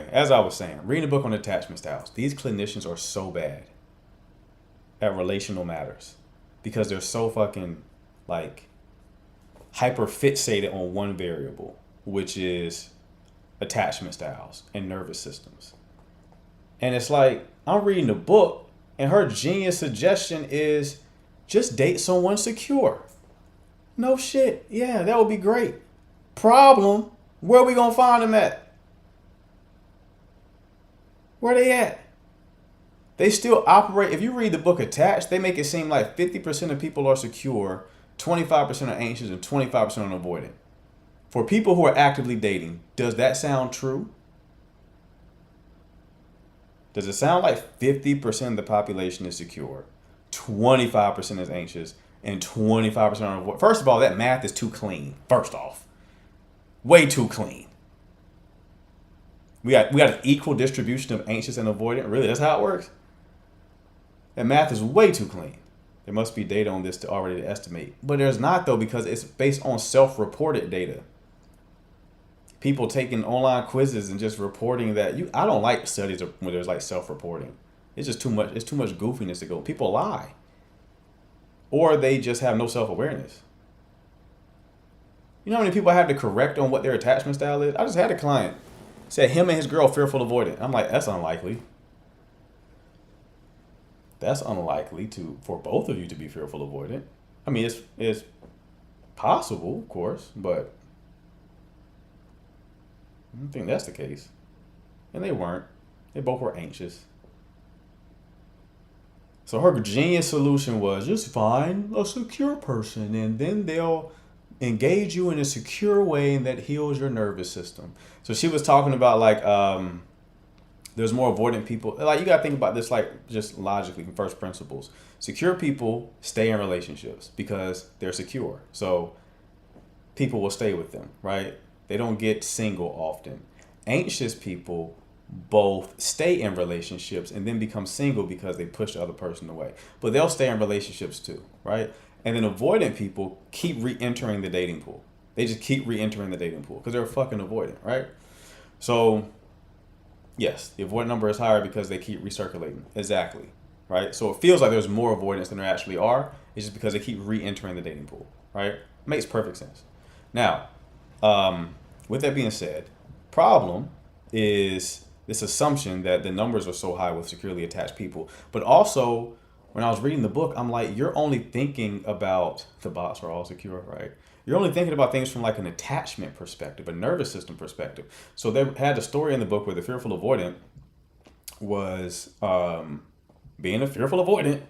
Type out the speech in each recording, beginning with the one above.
anyway, as I was saying, reading a book on attachment styles, these clinicians are so bad at relational matters because they're so fucking like hyper fixated on one variable, which is attachment styles and nervous systems. And it's like, I'm reading the book, and her genius suggestion is just date someone secure. No shit. Yeah, that would be great. Problem, where are we gonna find them at? Where they at? They still operate. If you read the book Attached, they make it seem like 50% of people are secure, 25% are anxious, and 25% are avoidant. For people who are actively dating, does that sound true? Does it sound like 50% of the population is secure, 25% is anxious, and 25% are avoidant? First of all, that math is too clean. First off, way too clean. We got an equal distribution of anxious and avoidant. Really, that's how it works. That math is way too clean. There must be data on this to already estimate, but there's not though because it's based on self-reported data. People taking online quizzes and just reporting that you. I don't like studies where there's like self-reporting. It's just too much. It's too much goofiness to go. People lie, or they just have no self-awareness. You know how many people I have to correct on what their attachment style is? I just had a client said him and his girl fearful avoidant. I'm like, that's unlikely. That's unlikely for both of you to be fearful avoidant. I mean, it's possible, of course, but I don't think that's the case. And they weren't. They both were anxious. So her genius solution was just find a secure person and then they'll engage you in a secure way that heals your nervous system. So she was talking about like there's more avoidant people. Like you gotta think about this like just logically from first principles. Secure people stay in relationships because they're secure. So people will stay with them, right? They don't get single often. Anxious people both stay in relationships and then become single because they push the other person away. But they'll stay in relationships too, right? And then avoidant people keep re-entering the dating pool. They just keep re-entering the dating pool because they're fucking avoidant, right? So yes, the avoidant number is higher because they keep recirculating. Exactly, right? So it feels like there's more avoidance than there actually are. It's just because they keep re-entering the dating pool, right? Makes perfect sense. Now, with that being said, problem is this assumption that the numbers are so high with securely attached people. But also, when I was reading the book, I'm like, you're only thinking about the bots are all secure, right? You're only thinking about things from like an attachment perspective, a nervous system perspective. So they had a story in the book where the fearful avoidant was being a fearful avoidant,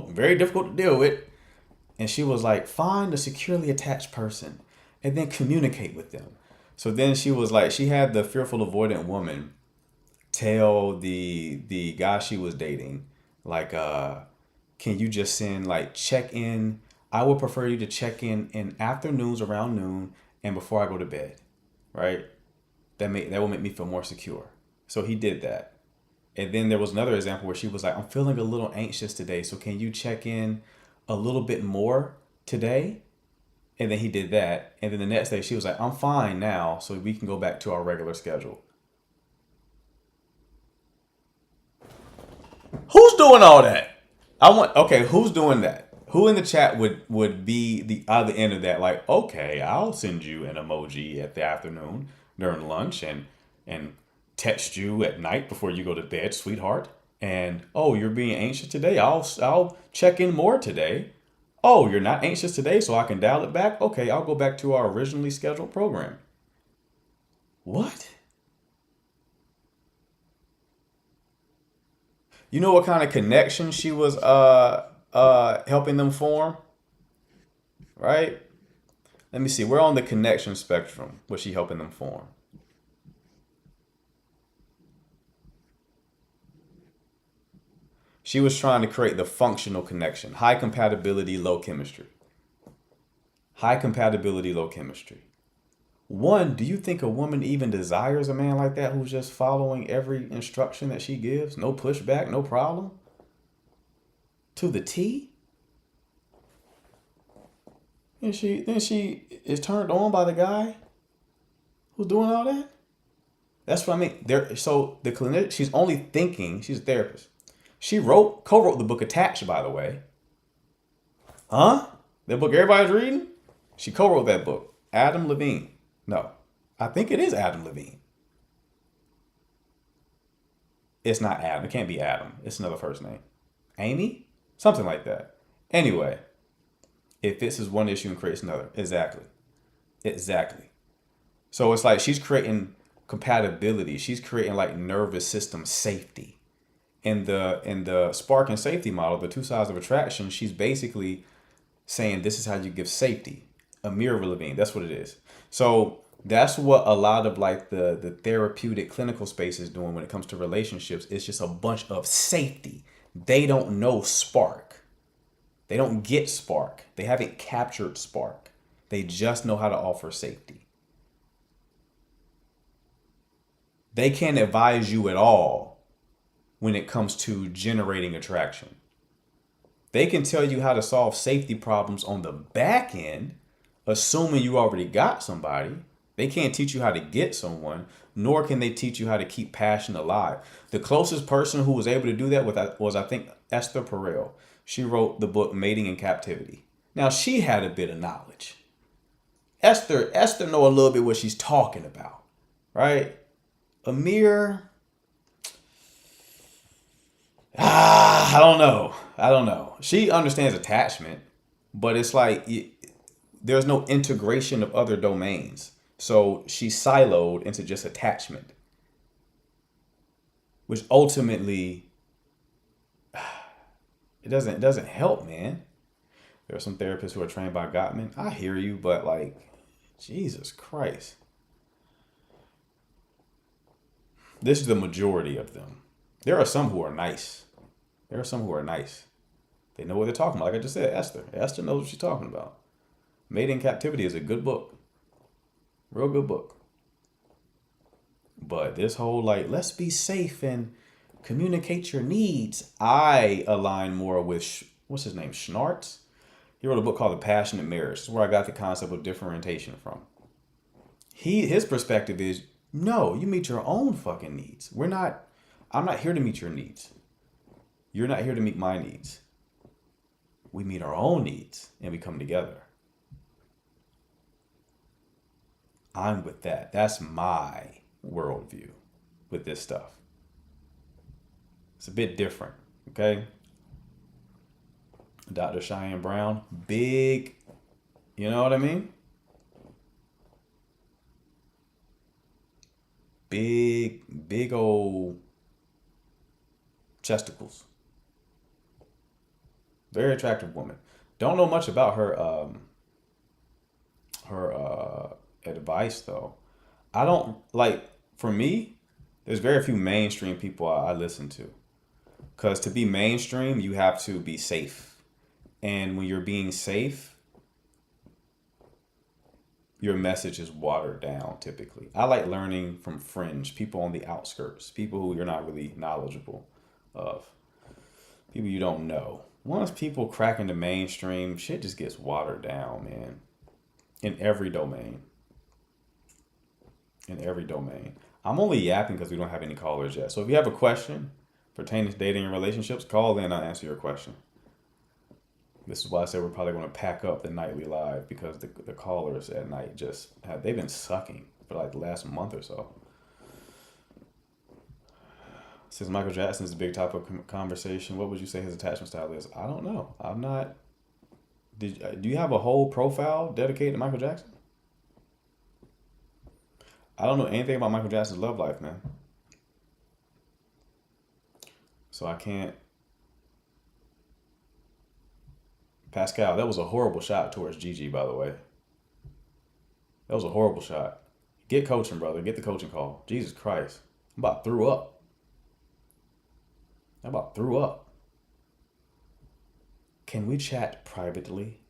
very difficult to deal with. And she was like, find a securely attached person and then communicate with them. So then she was like, she had the fearful avoidant woman tell the guy she was dating, like, can you just send like check in? I would prefer you to check in afternoons around noon and before I go to bed, right? That will make me feel more secure. So he did that. And then there was another example where she was like, I'm feeling a little anxious today, so can you check in a little bit more today? And then he did that. And then the next day she was like, I'm fine now, so we can go back to our regular schedule. Who's doing all that? Who's doing that? Who in the chat would be the other end of that? Like, okay, I'll send you an emoji at the afternoon during lunch and text you at night before you go to bed, sweetheart. And oh, you're being anxious today. I'll check in more today. Oh, you're not anxious today, so I can dial it back? Okay, I'll go back to our originally scheduled program. What? You know what kind of connection she was helping them form? Right? Let me see. We're on the connection spectrum. Was she helping them form? She was trying to create the functional connection. High compatibility, low chemistry. High compatibility, low chemistry. One, do you think a woman even desires a man like that who's just following every instruction that she gives? No pushback, no problem? To the T? And she is turned on by the guy who's doing all that? That's what I mean. So the clinic, she's only thinking. She's a therapist. She co-wrote the book Attached, by the way. Huh? That book everybody's reading? She co-wrote that book. Adam Levine. No, I think it is Adam Levine. It's not Adam. It can't be Adam. It's another first name. Amy? Something like that. Anyway, it fixes one issue and creates another. Exactly. Exactly. So it's like she's creating compatibility. She's creating like nervous system safety. In the spark and safety model, the two sides of attraction, she's basically saying this is how you give safety. Amir Levine, that's what it is. So that's what a lot of like the therapeutic clinical space is doing when it comes to relationships. It's just a bunch of safety. They don't know spark. They don't get spark. They haven't captured spark. They just know how to offer safety. They can't advise you at all when it comes to generating attraction. They can tell you how to solve safety problems on the back end, assuming you already got somebody. They can't teach you how to get someone, nor can they teach you how to keep passion alive. The closest person who was able to do that was I think, Esther Perel. She wrote the book Mating in Captivity. Now, she had a bit of knowledge. Esther know a little bit what she's talking about, right? Amir, I don't know. She understands attachment, but it's like there's no integration of other domains. So she's siloed into just attachment, which ultimately it doesn't help, man. There are some therapists who are trained by Gottman. I hear you, but like, Jesus Christ. This is the majority of them. There are some who are nice. There are some who are nice. They know what they're talking about. Like I just said, Esther. Esther knows what she's talking about. Made in Captivity is a good book. Real good book. But this whole like, let's be safe and communicate your needs. I align more with, what's his name? Schnartz? He wrote a book called The Passionate Marriage. This is where I got the concept of differentiation from. His perspective is, no, you meet your own fucking needs. I'm not here to meet your needs. You're not here to meet my needs. We meet our own needs and we come together. I'm with that. That's my worldview with this stuff. It's a bit different, okay? Dr. Cheyenne Brown, big, you know what I mean? Big old chesticles. Very attractive woman. Don't know much about her advice though. I don't like, for me, there's very few mainstream people I listen to. Because to be mainstream, you have to be safe. And when you're being safe, your message is watered down typically. I like learning from fringe, people on the outskirts, people who you're not really knowledgeable of, people you don't know. Once people crack into mainstream, shit just gets watered down, man. In every domain. In every domain. I'm only yapping because we don't have any callers yet. So if you have a question pertaining to dating and relationships, call in, I'll answer your question. This is why I said we're probably going to pack up the nightly live, because the callers at night they've been sucking for like the last month or so. Since Michael Jackson is a big topic of conversation, what would you say his attachment style is? I don't know. I'm not. Do you have a whole profile dedicated to Michael Jackson? I don't know anything about Michael Jackson's love life, man. So I can't. Pascal, that was a horrible shot towards Gigi, by the way. That was a horrible shot. Get coaching, brother. Get the coaching call. Jesus Christ. I about threw up. Can we chat privately?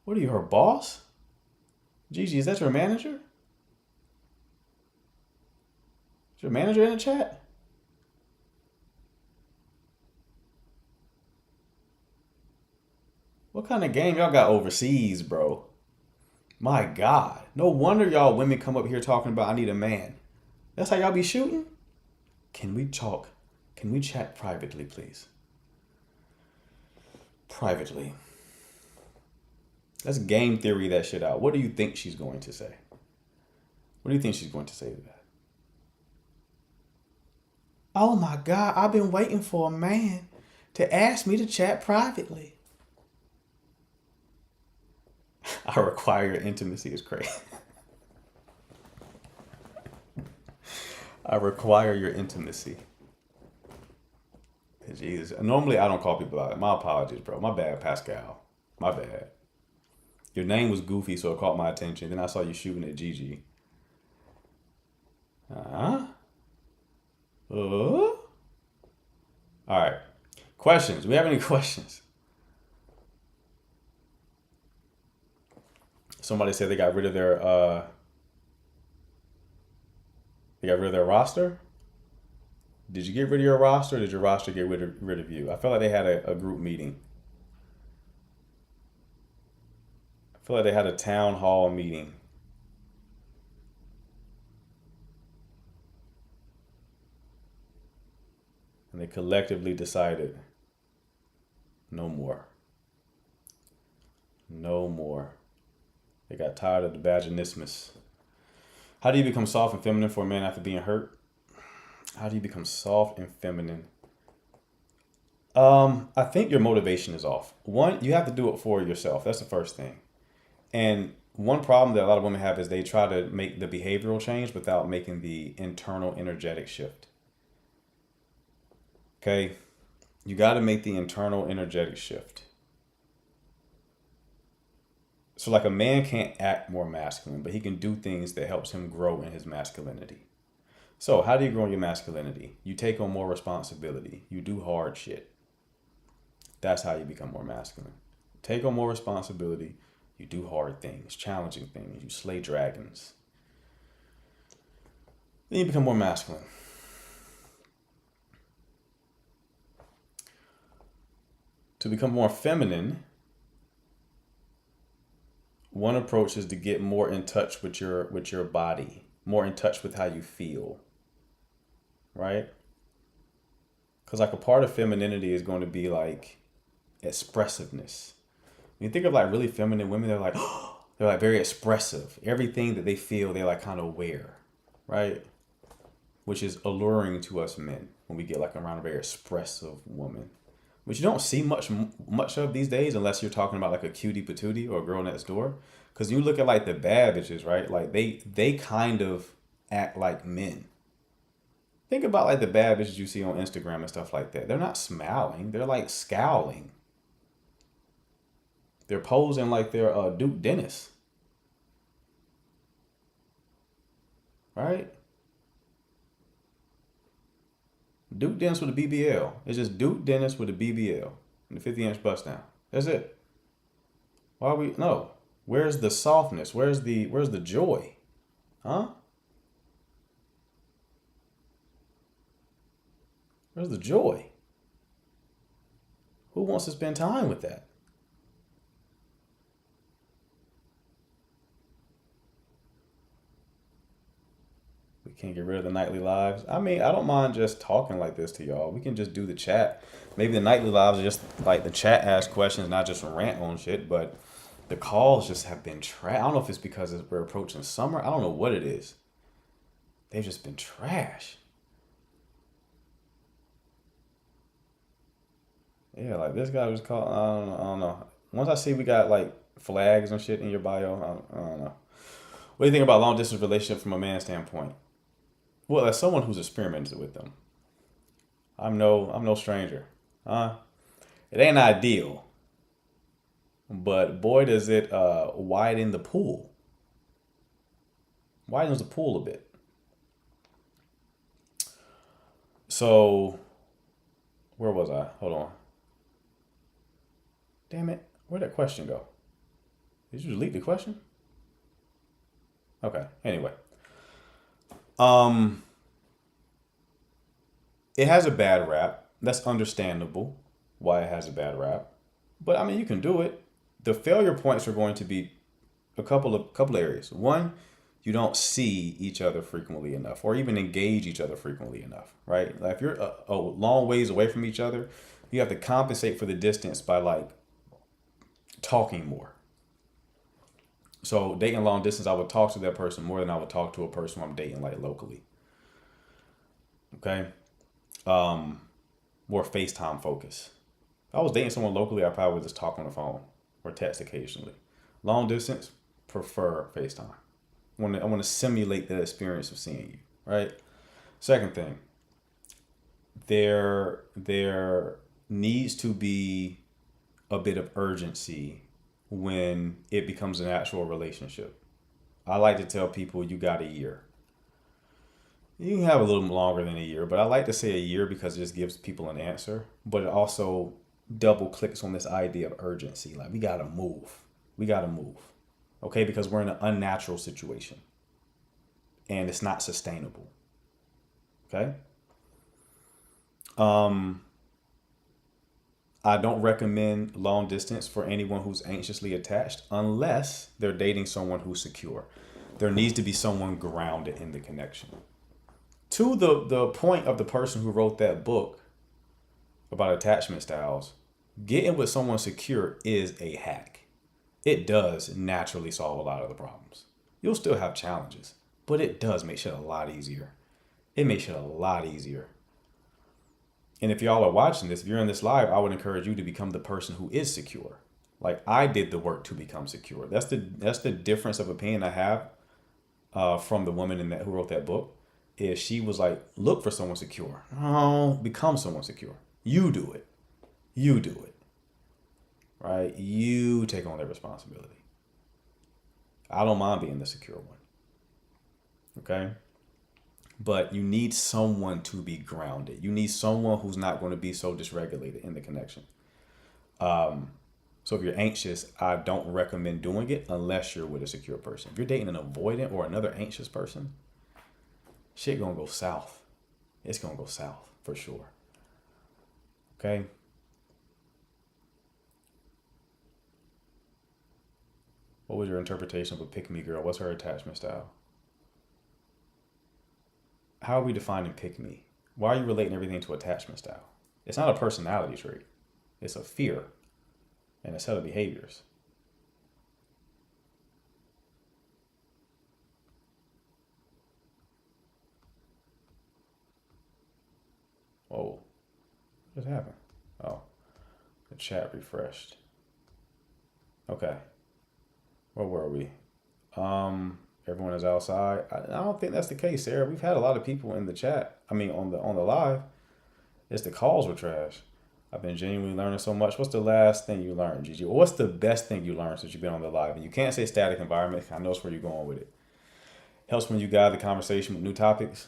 What are you, her boss? Gigi, is that your manager? Is your manager in the chat? What kind of game y'all got overseas, bro? My God. No wonder y'all women come up here talking about I need a man. That's how y'all be shooting? Can we talk? Can we chat privately, please? Privately. Let's game theory that shit out. What do you think she's going to say? What do you think she's going to say to that? Oh my God, I've been waiting for a man to ask me to chat privately. I require your intimacy is crazy. I require your intimacy. Jesus. Normally I don't call people out. My apologies, bro. My bad, Pascal. My bad. Your name was goofy, so it caught my attention. Then I saw you shooting at Gigi. All right. Questions. Do we have any questions? Somebody said they got rid of their roster. Did you get rid of your roster? Or did your roster get rid of you? I feel like they had a group meeting. I feel like they had a town hall meeting. And they collectively decided no more. No more. They got tired of the vaginismus. How do you become soft and feminine for a man after being hurt? How do you become soft and feminine? I think your motivation is off. One, you have to do it for yourself. That's the first thing. And one problem that a lot of women have is they try to make the behavioral change without making the internal energetic shift. Okay? You got to make the internal energetic shift. So like a man can't act more masculine, but he can do things that helps him grow in his masculinity. So how do you grow in your masculinity? You take on more responsibility. You do hard shit. That's how you become more masculine. Take on more responsibility. You do hard things, challenging things. You slay dragons. Then you become more masculine. To become more feminine, one approach is to get more in touch with your body, more in touch with how you feel, right? Because like a part of femininity is going to be like expressiveness. When you think of like really feminine women, they're like very expressive. Everything that they feel, they like kind of wear, right? Which is alluring to us men when we get like around a very expressive woman, which you don't see much of these days unless you're talking about like a cutie patootie or a girl next door. Because you look at like the bad bitches, right? Like they kind of act like men. Think about like the bad bitches you see on Instagram and stuff like that. They're not smiling. They're like scowling. They're posing like they're Duke Dennis. Right? Duke Dennis with a BBL. It's just Duke Dennis with a BBL and the 50-inch bust down. That's it. Why are we no? Where's the softness? Where's the joy? Huh? Where's the joy? Who wants to spend time with that? We can't get rid of the nightly lives. I mean, I don't mind just talking like this to y'all. We can just do the chat. Maybe the nightly lives are just like the chat asks questions, not just rant on shit, but the calls just have been trash. I don't know if it's because we're approaching summer. I don't know what it is. They've just been trash. Yeah, like this guy was called. I don't know. Once I see we got like flags and shit in your bio, I don't know. What do you think about long distance relationship from a man's standpoint? Well, as someone who's experimented with them, I'm no stranger. It ain't ideal, but boy does it widen the pool. Widens the pool a bit. So, where was I? Hold on. Damn it. Where'd that question go? Did you delete the question? Okay. Anyway. It has a bad rap. That's understandable why it has a bad rap. But I mean, you can do it. The failure points are going to be a couple of areas. One, you don't see each other frequently enough or even engage each other frequently enough, right? Like if you're a long ways away from each other, you have to compensate for the distance by like talking more. So dating long distance, I would talk to that person more than I would talk to a person who I'm dating like locally. Okay. More FaceTime focus. If I was dating someone locally, I probably would just talk on the phone or text occasionally. Long distance, prefer FaceTime. I want to simulate the experience of seeing you, right? Second thing, there needs to be a bit of urgency when it becomes an actual relationship. I like to tell people you got a year. You can have a little longer than a year, but I like to say a year because it just gives people an answer. But it also double clicks on this idea of urgency. Like we gotta move. We gotta move. Okay, because we're in an unnatural situation and it's not sustainable. Okay. I don't recommend long distance for anyone who's anxiously attached unless they're dating someone who's secure. There needs to be someone grounded in the connection. To the point of the person who wrote that book about attachment styles, getting with someone secure is a hack. It does naturally solve a lot of the problems. You'll still have challenges, but it does make shit a lot easier. It makes shit a lot easier. And if y'all are watching this, if you're in this live, I would encourage you to become the person who is secure. Like I did the work to become secure. That's the difference of opinion I have from the woman who wrote that book. Is she was like, look for someone secure. No, become someone secure. You do it. You do it. Right? You take on that responsibility. I don't mind being the secure one. Okay? But you need someone to be grounded. You need someone who's not going to be so dysregulated in the connection. So if you're anxious, I don't recommend doing it unless you're with a secure person. If you're dating an avoidant or another anxious person, shit gonna go south. It's gonna go south for sure. Okay? What was your interpretation of a pick-me girl? What's her attachment style? How are we defining pick-me? Why are you relating everything to attachment style? It's not a personality trait. It's a fear and a set of behaviors. Oh, what just happened? Oh, the chat refreshed. Okay, where were we? Everyone is outside. I don't think that's the case, Sarah. We've had a lot of people in the chat. I mean, on the live. It's the calls were trash. I've been genuinely learning so much. What's the last thing you learned, Gigi? Or what's the best thing you learned since you've been on the live? And you can't say static environment. I know it's where you're going with it. Helps when you guide the conversation with new topics.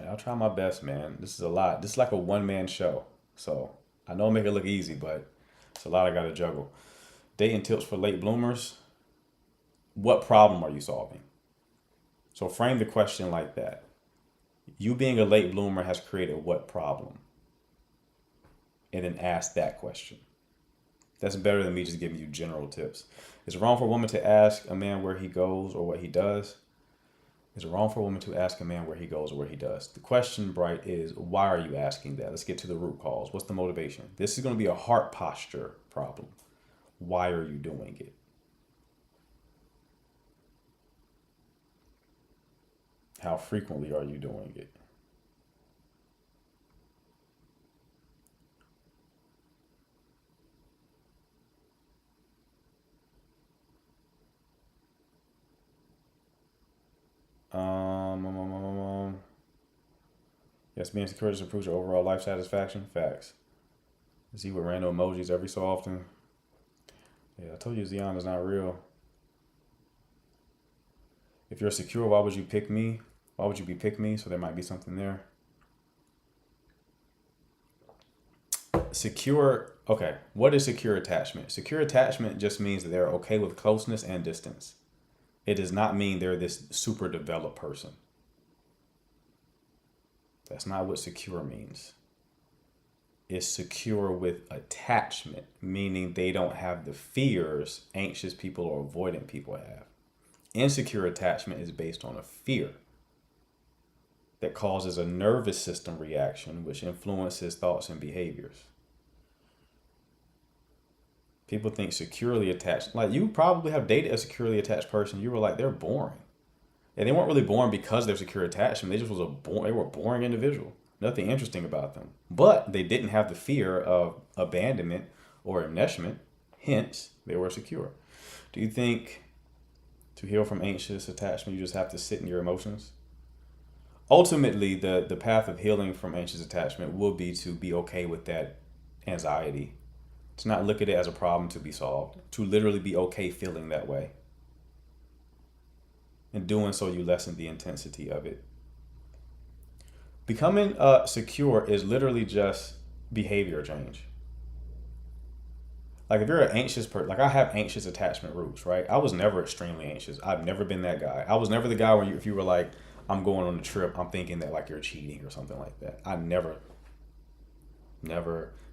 I'll try my best, man. This is a lot. This is like a one-man show. So I know I make it look easy, but it's a lot I got to juggle. Dating tips for late bloomers. What problem are you solving? So frame the question like that. You being a late bloomer has created what problem? And then ask that question. That's better than me just giving you general tips. Is it wrong for a woman to ask a man where he goes or what he does? Is it wrong for a woman to ask a man where he goes or what he does? The question, Bright, is why are you asking that? Let's get to the root cause. What's the motivation? This is going to be a heart posture problem. Why are you doing it? How frequently are you doing it? Yes, being secure improves your overall life satisfaction. Facts. See with random emojis every so often. Yeah, I told you Xeon is not real. If you're secure, why would you pick me? Why would you be pick me? So there might be something there. Secure. Okay, what is secure attachment? Secure attachment just means that they're okay with closeness and distance. It does not mean they're this super developed person. That's not what secure means. It's secure with attachment, meaning they don't have the fears anxious people or avoidant people have. Insecure attachment is based on a fear that causes a nervous system reaction which influences thoughts and behaviors. People think securely attached, like you probably have dated a securely attached person. You were like, they're boring. And they weren't really boring because they're secure attachment. They just was they were a boring individual. Nothing interesting about them. But they didn't have the fear of abandonment or enmeshment. Hence, they were secure. Do you think to heal from anxious attachment, you just have to sit in your emotions? Ultimately, the path of healing from anxious attachment will be to be okay with that anxiety. To not look at it as a problem to be solved. To literally be okay feeling that way. In doing so, you lessen the intensity of it. Becoming secure is literally just behavior change. Like if you're an anxious person, like I have anxious attachment roots, right? I was never extremely anxious. I've never been that guy. I was never the guy where if you were like, I'm going on a trip, I'm thinking that like you're cheating or something like that. I never.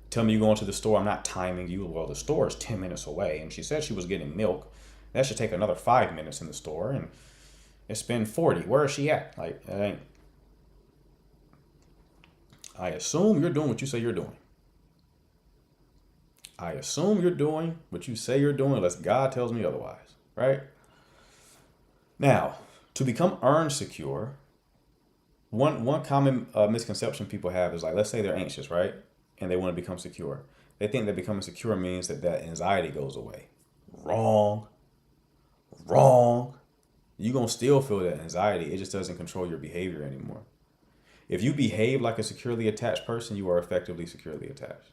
Tell me you're going to the store, I'm not timing you. Well, the store is 10 minutes away. And she said she was getting milk. That should take another 5 minutes in the store. And it's been 40. Where is she at? Like, it ain't. I assume you're doing what you say you're doing. I assume you're doing what you say you're doing unless God tells me otherwise, right? Now, to become earn secure, one common misconception people have is like, let's say they're anxious, right? And they want to become secure. They think that becoming secure means that anxiety goes away. Wrong. You're going to still feel that anxiety. It just doesn't control your behavior anymore. If you behave like a securely attached person, you are effectively securely attached.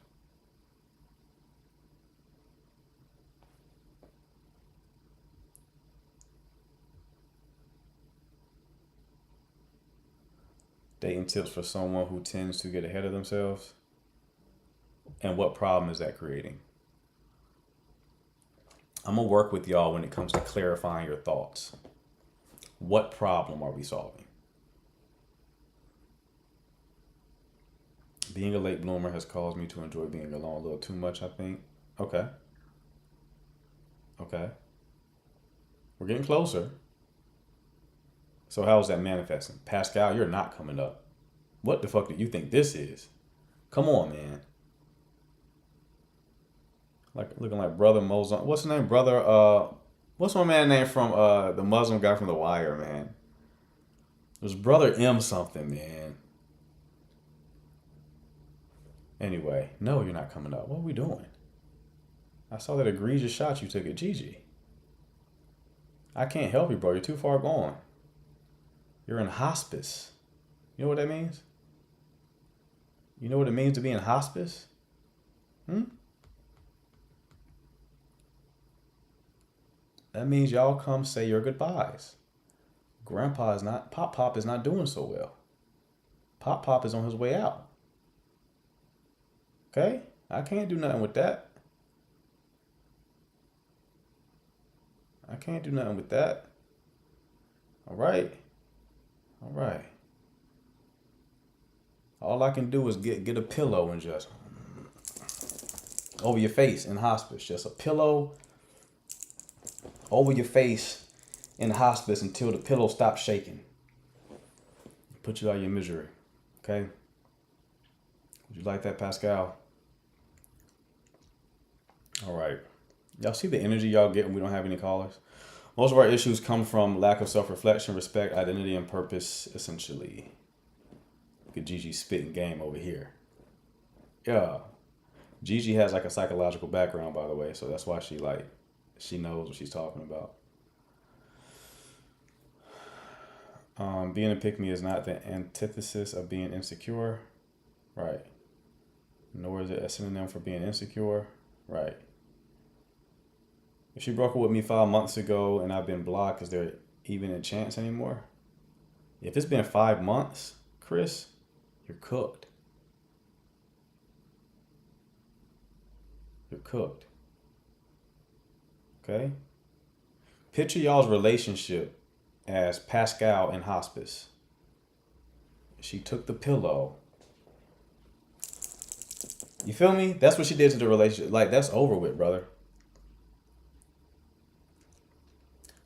Dating tips for someone who tends to get ahead of themselves. And what problem is that creating? I'm going to work with y'all when it comes to clarifying your thoughts. What problem are we solving? Being a late bloomer has caused me to enjoy being alone a little too much, I think. Okay. We're getting closer. So how is that manifesting? Pascal, you're not coming up. What the fuck do you think this is? Come on, man. Like looking like Brother Mozart. What's his name? What's my man name from the Muslim guy from The Wire, man? It was Brother M something, man. Anyway, no, you're not coming up. What are we doing? I saw that egregious shot you took at Gigi. I can't help you, bro. You're too far gone. You're in hospice. You know what that means? You know what it means to be in hospice? That means y'all come say your goodbyes. Pop is not doing so well. Pop is on his way out. Okay? I can't do nothing with that. All right. All I can do is get a pillow and just over your face in hospice. Just a pillow over your face in hospice until the pillow stops shaking. Put you out of your misery. Okay? Would you like that, Pascal? All right. Y'all see the energy y'all get when we don't have any callers? Most of our issues come from lack of self-reflection, respect, identity, and purpose, essentially. Look at Gigi spitting game over here. Yeah. Gigi has like a psychological background, by the way, so that's why she knows what she's talking about. Being a pick-me is not the antithesis of being insecure. Right. Nor is it a synonym for being insecure. Right. If she broke up with me 5 months ago and I've been blocked, is there even a chance anymore? If it's been 5 months, Chris, you're cooked. Okay? Picture y'all's relationship as Pascal in hospice. She took the pillow. You feel me? That's what she did to the relationship. Like, that's over with, brother.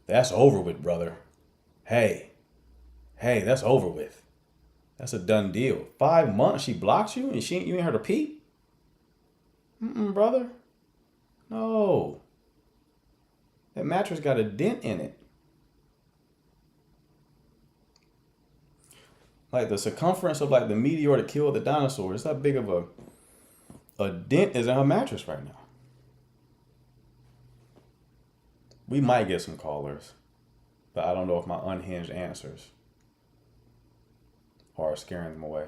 That's over with, brother. Hey, hey, that's over with. That's a done deal. 5 months she blocks you and you ain't heard her peep? Brother. No. That mattress got a dent in it. Like the circumference of like the meteor that killed the dinosaur. It's that big of a dent is in her mattress right now. We might get some callers, but I don't know if my unhinged answers are scaring them away.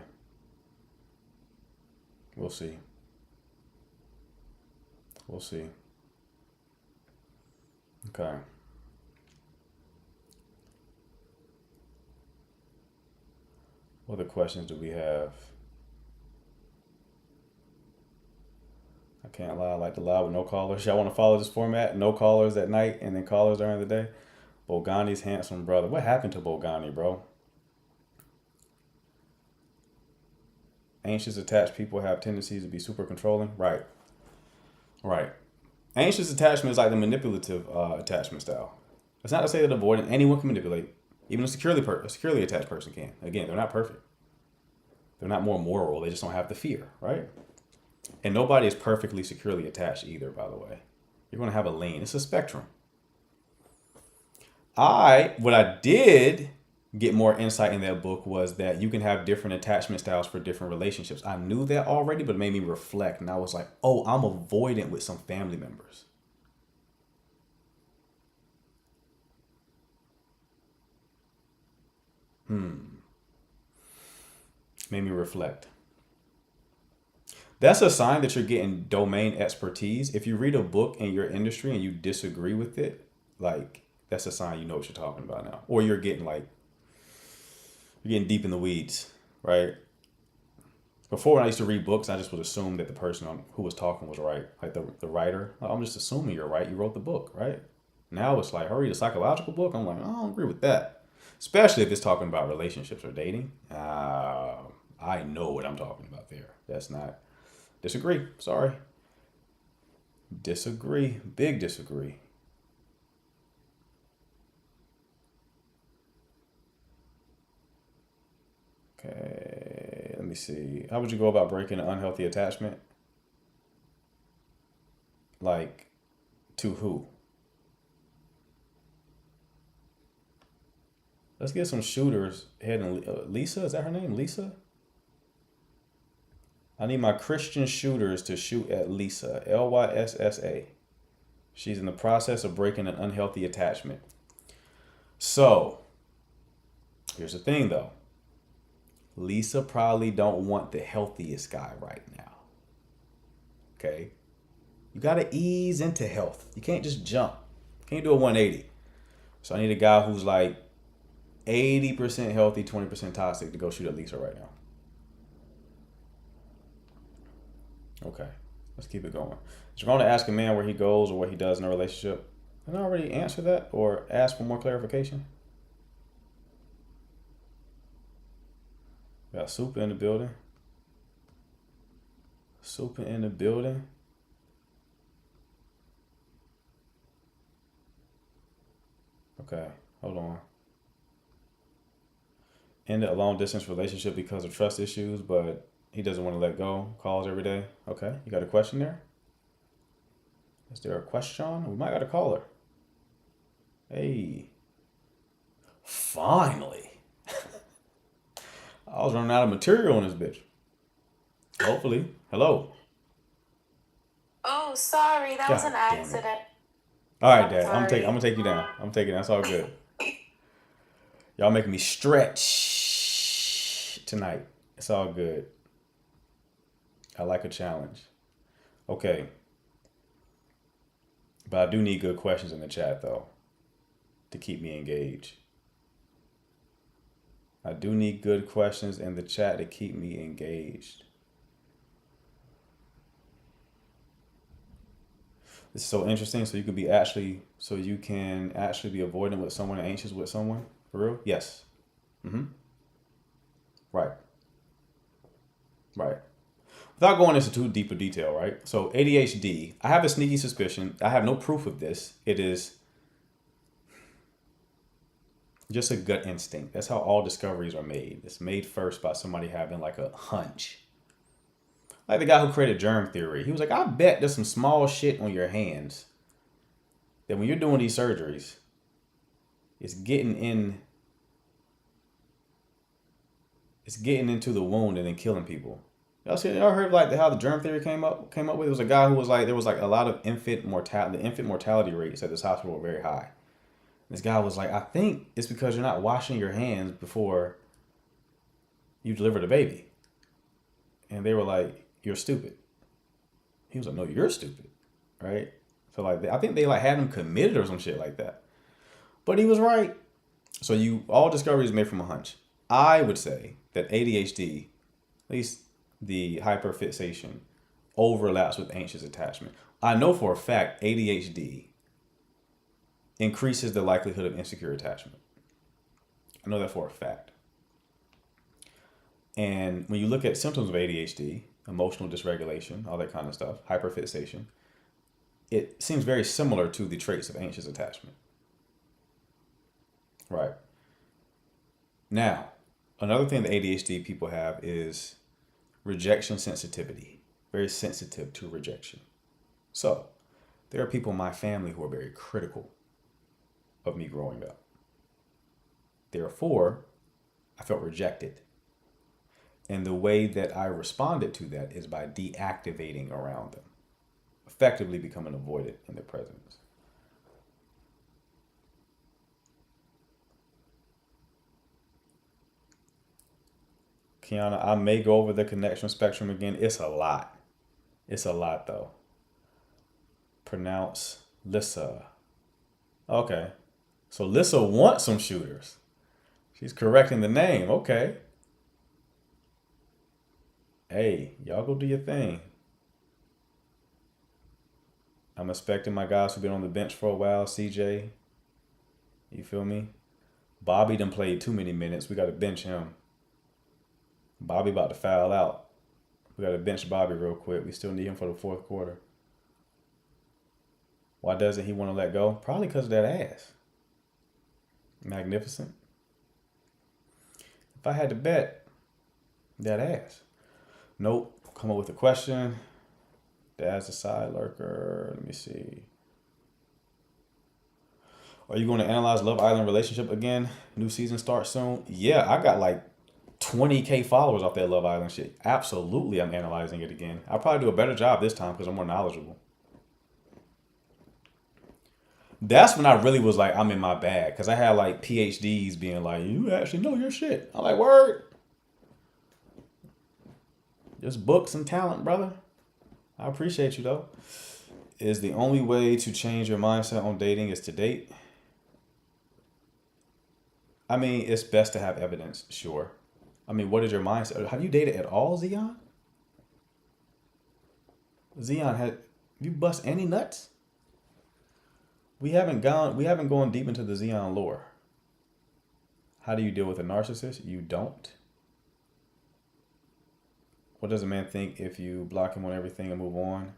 We'll see. We'll see. Okay. What other questions do we have? I can't lie. I like to lie with no callers. Y'all want to follow this format? No callers at night and then callers during the day? Bogani's handsome brother. What happened to Bogani, bro? Anxious attached people have tendencies to be super controlling. Right. Right. Anxious attachment is like the manipulative attachment style. It's not to say that avoidant anyone can manipulate. Even a securely attached person can. Again, they're not perfect. They're not more moral. They just don't have the fear, right? And nobody is perfectly securely attached either, by the way. You're going to have a lane. It's a spectrum. What I did get more insight in that book was that you can have different attachment styles for different relationships. I knew that already, but it made me reflect. And I was like, oh, I'm avoidant with some family members. Made me reflect. That's a sign that you're getting domain expertise. If you read a book in your industry and you disagree with it, like that's a sign you know what you're talking about now. Or you're getting deep in the weeds, right? Before when I used to read books, I just would assume that the person who was talking was right. Like the writer. I'm just assuming you're right. You wrote the book, right? Now it's like, I read a psychological book. I'm like, I don't agree with that. Especially if it's talking about relationships or dating. I know what I'm talking about there. That's not... Disagree. Sorry. Disagree. Big disagree. Okay, let me see. How would you go about breaking an unhealthy attachment? Like, to who? Let's get some shooters heading. Lisa, is that her name? Lisa? I need my Christian shooters to shoot at Lisa. Lyssa. She's in the process of breaking an unhealthy attachment. So, here's the thing though. Lisa probably don't want the healthiest guy right now. Okay? You gotta ease into health. You can't just jump. You can't do a 180. So I need a guy who's like 80% healthy, 20% toxic to go shoot at Lisa right now. Okay, let's keep it going. Is going to ask a man where he goes or what he does in a relationship? Did I already answer that or ask for more clarification? Got Super in the building. Super in the building. Okay, hold on. Ended a long distance relationship because of trust issues, but he doesn't want to let go. Calls every day. Okay, you got a question there? Is there a question? We might got a caller. Hey. Finally. I was running out of material on this bitch. Hopefully. Hello. Oh, sorry, that was God an damn it. accident. All right, I'm Dad. I'm sorry. gonna take you down. I'm taking. That's all good. Y'all making me stretch tonight. It's all good. I like a challenge. Okay. But I do need good questions in the chat though to keep me engaged. I do need good questions in the chat to keep me engaged. This is so interesting. So you can actually be avoidant with someone and anxious with someone. For real? Yes. Right. Right. Without going into too deep a detail, right? So ADHD, I have a sneaky suspicion. I have no proof of this. It is Just a gut instinct. That's how all discoveries are made. It's made first by somebody having like a hunch. Like the guy who created germ theory. He was like, I bet there's some small shit on your hands that when you're doing these surgeries, it's getting in, it's getting into the wound and then killing people. Y'all heard like how the germ theory came up with? It was a guy who was like, there was like a lot of infant mortality. The infant mortality rates at this hospital were very high. This guy was like, I think it's because you're not washing your hands before you deliver the baby. And they were like, you're stupid. He was like, no, you're stupid. Right? So like, I think they like had him committed or some shit like that. But he was right. So all discoveries made from a hunch. I would say that ADHD, at least the hyperfixation, overlaps with anxious attachment. I know for a fact ADHD increases the likelihood of insecure attachment. I know that for a fact. And when you look at symptoms of ADHD, emotional dysregulation, all that kind of stuff, hyperfixation, it seems very similar to the traits of anxious attachment. Right. Now, another thing that ADHD people have is rejection sensitivity. Very sensitive to rejection. So, there are people in my family who are very critical of me growing up. Therefore, I felt rejected. And the way that I responded to that is by deactivating around them, effectively becoming avoided in their presence. Kiana, I may go over the connection spectrum again. It's a lot. It's a lot, though. Pronounce Lissa. Okay. So Lissa wants some shooters. She's correcting the name. Okay. Hey, y'all go do your thing. I'm expecting my guys who've been on the bench for a while. CJ, you feel me? Bobby done played too many minutes. We got to bench him. Bobby about to foul out. We got to bench Bobby real quick. We still need him for the fourth quarter. Why doesn't he want to let go? Probably because of that ass. Magnificent. If I had to bet, that ass. Nope. Come up with a question. Dad's a side lurker. Let me see. Are you going to analyze Love Island relationship again? New season starts soon. Yeah, I got like 20K followers off that Love Island shit. Absolutely, I'm analyzing it again. I'll probably do a better job this time because I'm more knowledgeable. That's when I really was like, I'm in my bag. Because I had like PhDs being like, you actually know your shit. I'm like, word. Just books and talent, brother. I appreciate you, though. Is the only way to change your mindset on dating is to date? I mean, it's best to have evidence, sure. I mean, what is your mindset? Have you dated at all, Zion? Zion, have you bust any nuts? We haven't gone deep into the Zion lore. How do you deal with a narcissist? You don't. What does a man think if you block him on everything and move on?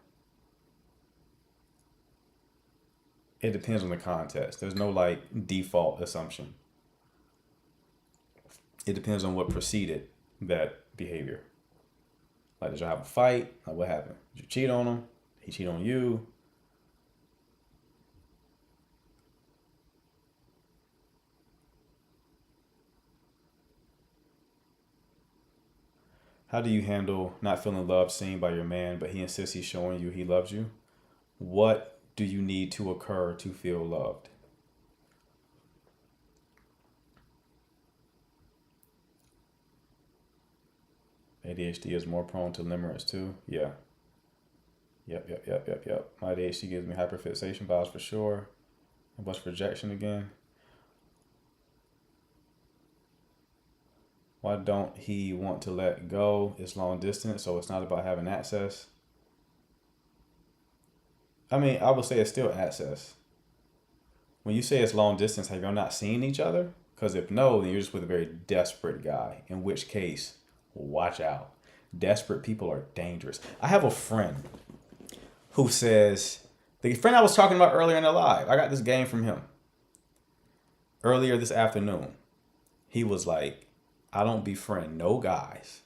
It depends on the context. There's no like default assumption. It depends on what preceded that behavior. Like, did you have a fight? Like, what happened? Did you cheat on him? He cheat on you? How do you handle not feeling loved seen by your man, but he insists he's showing you he loves you? What do you need to occur to feel loved? ADHD is more prone to limerence too. Yeah. Yep. My ADHD gives me hyperfixation vibes for sure. A bunch of rejection again. Why don't he want to let go? It's long distance, so it's not about having access. I mean, I would say it's still access. When you say it's long distance, have y'all not seen each other? Because if no, then you're just with a very desperate guy. In which case, watch out. Desperate people are dangerous. I have a friend who says, the friend I was talking about earlier in the live, I got this game from him. earlier this afternoon, he was like, I don't befriend no guys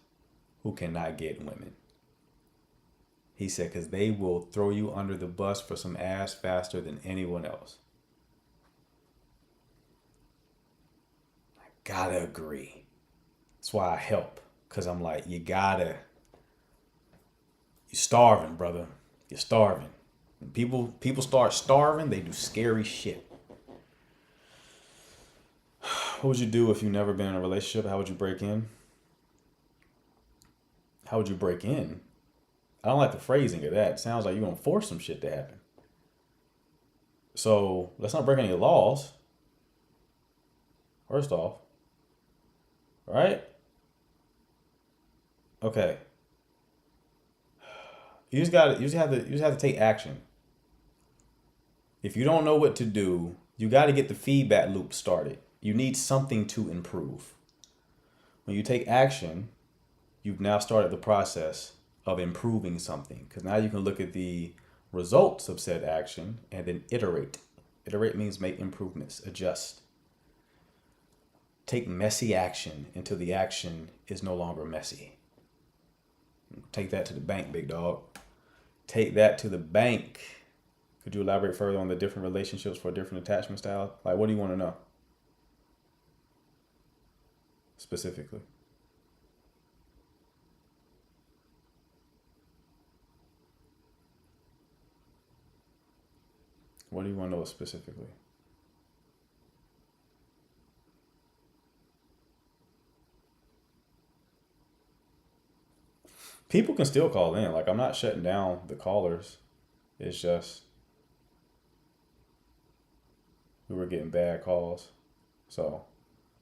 who cannot get women. He said, because they will throw you under the bus for some ass faster than anyone else. I gotta agree. That's why I help. Because I'm like, you're starving, brother. You're starving. When people start starving, they do scary shit. What would you do if you've never been in a relationship? How would you break in? How would you break in? I don't like the phrasing of that. It sounds like you're going to force some shit to happen. So let's not break any laws. First off. Right? Okay. You just have to take action. If you don't know what to do, you got to get the feedback loop started. You need something to improve. When you take action, you've now started the process of improving something, because now you can look at the results of said action and then iterate. Iterate means make improvements, adjust. Take messy action until the action is no longer messy. Take that to the bank, big dog. Take that to the bank. Could you elaborate further on the different relationships for different attachment styles? Like, what do you want to know specifically? What do you want to know specifically? People can still call in. Like, I'm not shutting down the callers. It's just we were getting bad calls. So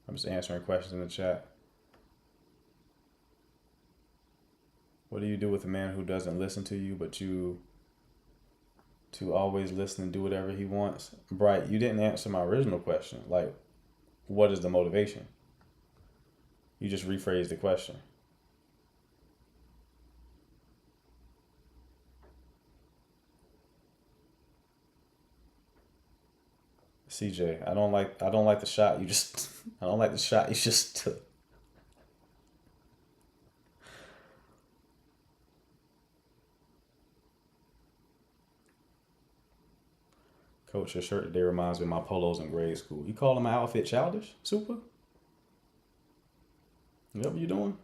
I'm just answering questions in the chat. What do you do with a man who doesn't listen to you, but you to always listen and do whatever he wants? Bright, you didn't answer my original question. Like, what is the motivation? You just rephrased the question. CJ, I don't like the shot you just I don't like the shot you just took. Coach, your shirt today reminds me of my polos in grade school. You calling my outfit childish? Super? Is that what you doing?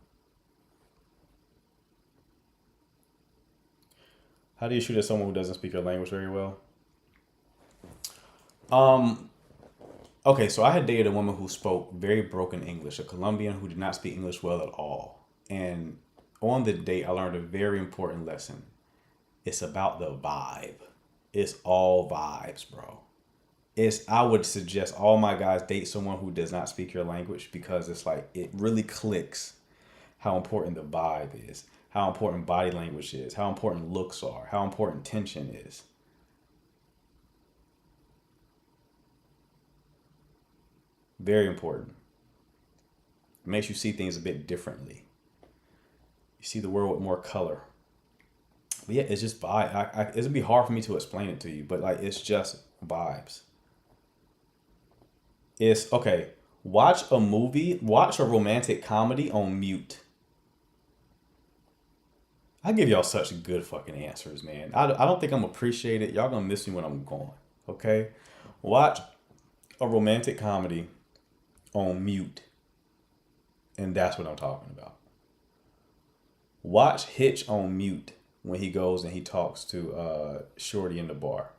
How do you shoot at someone who doesn't speak your language very well? Okay, so I had dated a woman who spoke very broken English, a Colombian who did not speak English well at all. And on the date, I learned a very important lesson. It's about the vibe. It's all vibes, bro. I would suggest all my guys date someone who does not speak your language, because it's like it really clicks how important the vibe is, how important body language is, how important looks are, how important tension is. Very important. It makes you see things a bit differently. You see the world with more color. But yeah, it's just vibe. It'd be hard for me to explain it to you, but like it's just vibes. It's okay. Watch a romantic comedy on mute. I give y'all such good fucking answers, man. I don't think I'm appreciated. Y'all gonna miss me when I'm gone. Okay? Watch a romantic comedy on mute. And that's what I'm talking about. Watch Hitch on mute when he goes and he talks to Shorty in the bar.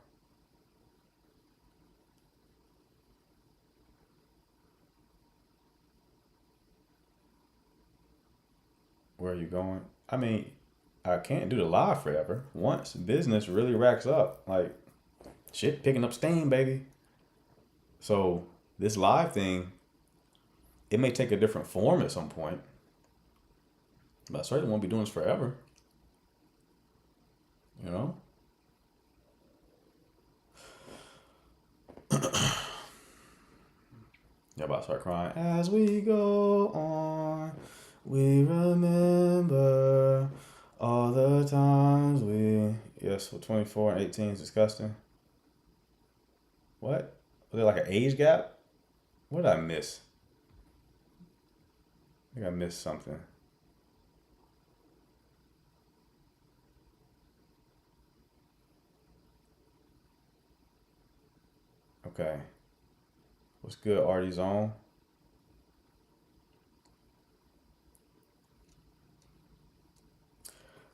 Where are you going? I mean, I can't do the live forever. Once business really racks up, like shit picking up steam, baby. So this live thing, it may take a different form at some point, but I certainly won't be doing this forever. You know? Y'all about to start crying. As we go on, we remember all the times we... Yes, well, 24 and 18 is disgusting. What? Was there like an age gap? What did I miss? I think I missed something. Okay. What's good, Artie's on?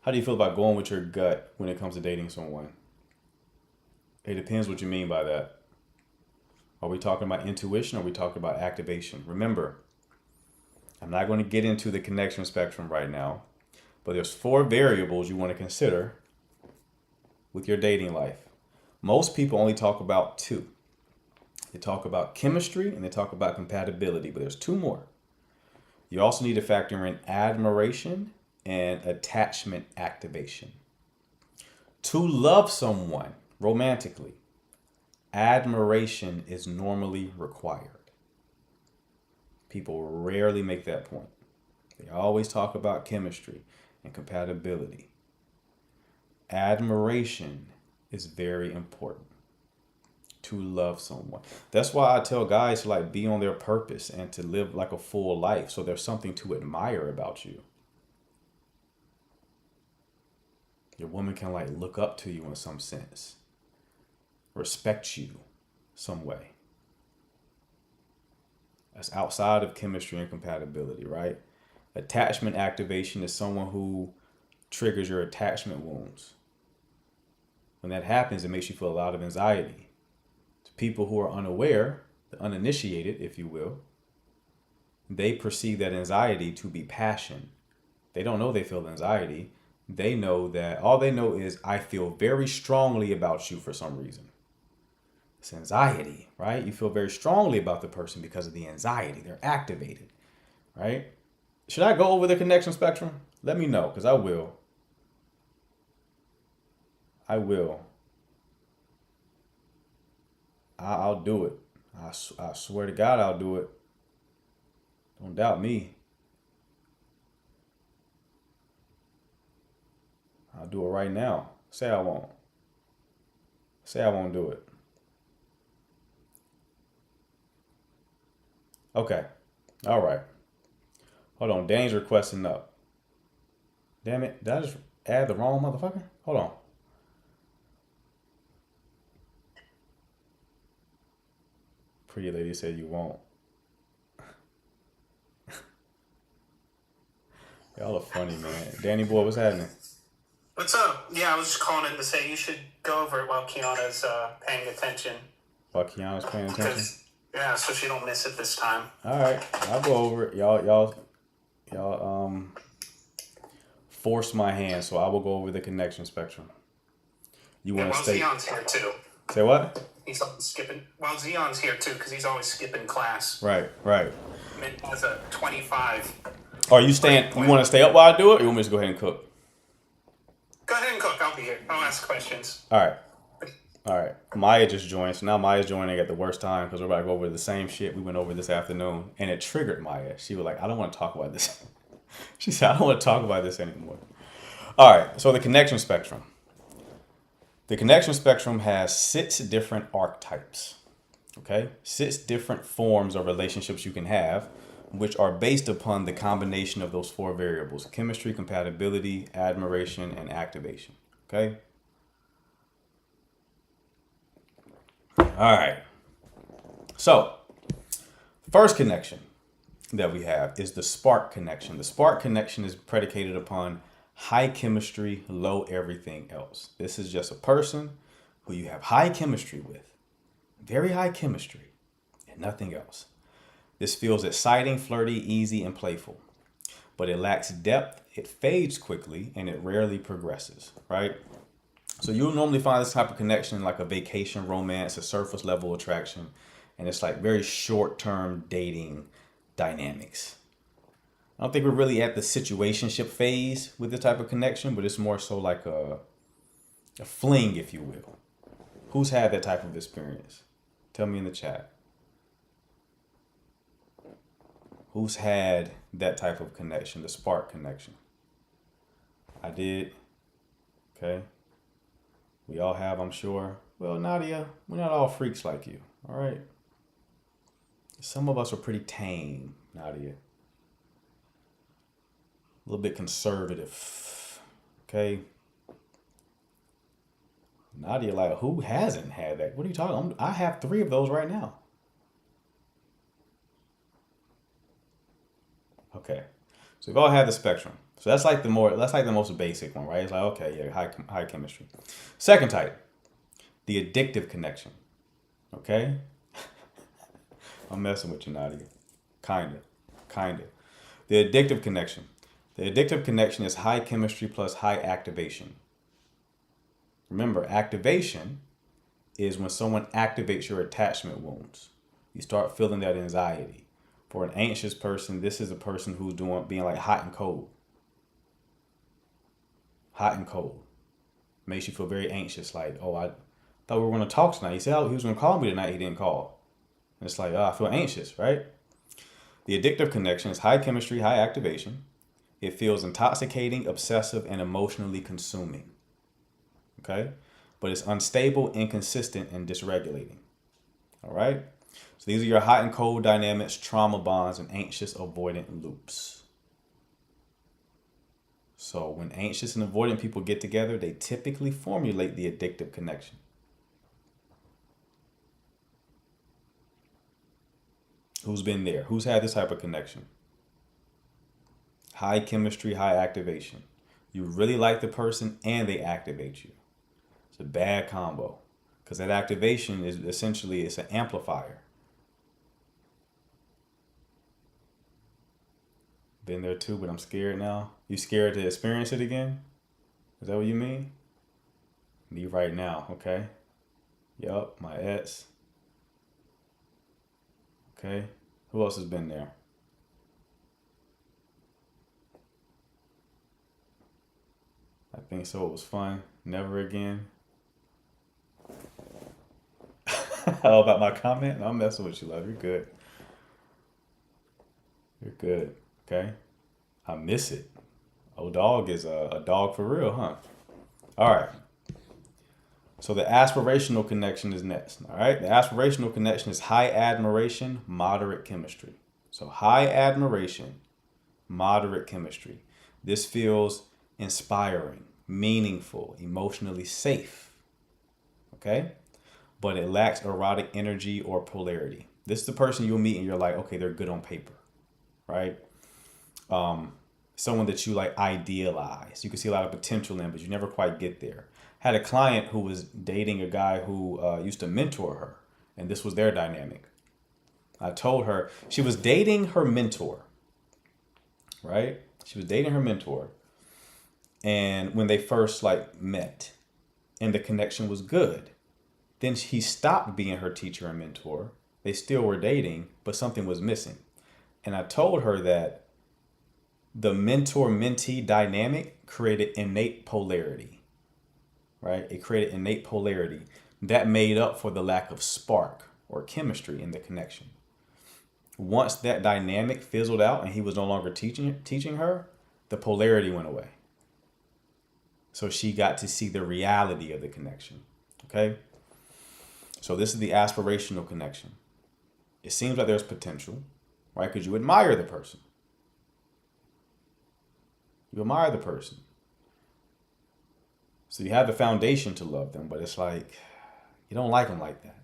How do you feel about going with your gut when it comes to dating someone? It depends what you mean by that. Are we talking about intuition or are we talking about activation? Remember, I'm not going to get into the connection spectrum right now, but there's 4 variables you want to consider with your dating life. Most people only talk about 2. They talk about chemistry and they talk about compatibility, but there's 2 more. You also need to factor in admiration and attachment activation. To love someone romantically, admiration is normally required. People rarely make that point. They always talk about chemistry and compatibility. Admiration is very important to love someone. That's why I tell guys to like be on their purpose and to live like a full life so there's something to admire about you. Your woman can like look up to you in some sense, respect you some way. That's outside of chemistry and compatibility, right? Attachment activation is someone who triggers your attachment wounds. When that happens, it makes you feel a lot of anxiety. To people who are unaware, the uninitiated, if you will, they perceive that anxiety to be passion. They don't know they feel anxiety. They know that all they know is I feel very strongly about you for some reason. It's anxiety, right? You feel very strongly about the person because of the anxiety. They're activated, right? Should I go over the connection spectrum? Let me know, because I will. I will. I'll do it. I swear to God, I'll do it. Don't doubt me. I'll do it right now. Say I won't. Say I won't do it. Okay. All right. Hold on. Danny's requesting up. Damn it. Did I just add the wrong motherfucker? Hold on. Pretty lady said you won't. Y'all are funny, man. Danny boy, what's happening? What's up? Yeah, I was just calling in to say you should go over it while Kiana's paying attention. While Kiana's paying attention? Yeah, so she don't miss it this time. All right. I'll go over it. Y'all force my hand, so I will go over the connection spectrum. You want to stay? Zion's here too. Say what? He's skipping. Well, Zion's here too because he's always skipping class. Right. Mint has a 25. Are you staying? You want to stay up while I do it, or you want me to go ahead and cook? Go ahead and cook. I'll be here. I'll ask questions. All right. Maya just joined, so now Maya's joining at the worst time because we're about to go over the same shit we went over this afternoon, and it triggered Maya. She was like, "I don't want to talk about this." She said, "I don't want to talk about this anymore." All right. So the connection spectrum. The connection spectrum has 6 different archetypes. Okay, 6 different forms of relationships you can have, which are based upon the combination of those 4 variables: chemistry, compatibility, admiration, and activation. Okay? All right. So, first connection that we have is the spark connection. The spark connection is predicated upon high chemistry, low everything else. This is just a person who you have high chemistry with, very high chemistry, and nothing else. This feels exciting, flirty, easy, and playful, but it lacks depth, it fades quickly, and it rarely progresses, right? So you'll normally find this type of connection like a vacation romance, a surface level attraction, and it's like very short-term dating dynamics. I don't think we're really at the situationship phase with this type of connection, but it's more so like a fling, if you will. Who's had that type of experience? Tell me in the chat. Who's had that type of connection, the spark connection? I did. Okay. We all have, I'm sure. Well, Nadia, we're not all freaks like you. All right. Some of us are pretty tame, Nadia. A little bit conservative. Okay. Nadia, like, who hasn't had that? What are you talking about? I have 3 of those right now. Okay. So we've all had the spectrum. So that's like the most basic one, right? It's like, okay, yeah, high chemistry. Second type, the addictive connection. Okay? I'm messing with you, Nadia. Kinda. The addictive connection. The addictive connection is high chemistry plus high activation. Remember, activation is when someone activates your attachment wounds. You start feeling that anxiety. For an anxious person, this is a person who's being like hot and cold. Hot and cold. Makes you feel very anxious. Like, oh, I thought we were going to talk tonight. He said he was going to call me tonight. He didn't call. And it's like, oh, I feel anxious, right? The addictive connection is high chemistry, high activation. It feels intoxicating, obsessive, and emotionally consuming. Okay? But it's unstable, inconsistent, and dysregulating. All right? So these are your hot and cold dynamics, trauma bonds, and anxious avoidant loops. So when anxious and avoidant people get together, they typically formulate the addictive connection. Who's been there? Who's had this type of connection? High chemistry, high activation. You really like the person and they activate you. It's a bad combo because that activation is essentially, it's an amplifier. Been there too, but I'm scared now. You scared to experience it again? Is that what you mean? Me right now, okay? Yup, my ex. Okay. Who else has been there? I think so. It was fun. Never again. How about my comment? No, I'm messing with you, love. You're good. You're good. Okay. I miss it. Old dog is a dog for real, huh? All right. So the aspirational connection is next. All right. The aspirational connection is high admiration, moderate chemistry. So high admiration, moderate chemistry. This feels inspiring, meaningful, emotionally safe. Okay. But it lacks erotic energy or polarity. This is the person you'll meet and you're like, okay, they're good on paper, right? Someone that you like idealize. You can see a lot of potential in, but you never quite get there. Had a client who was dating a guy who used to mentor her, and this was their dynamic. I told her she was dating her mentor, right? She was dating her mentor, and when they first met, and the connection was good, then he stopped being her teacher and mentor. They still were dating, but something was missing. And I told her that the mentor-mentee dynamic created innate polarity, right? It created innate polarity that made up for the lack of spark or chemistry in the connection. Once that dynamic fizzled out and he was no longer teaching her, the polarity went away. So she got to see the reality of the connection, okay? So this is the aspirational connection. It seems like there's potential, right? Because you admire the person. You admire the person. So you have the foundation to love them, but it's like, you don't like them like that.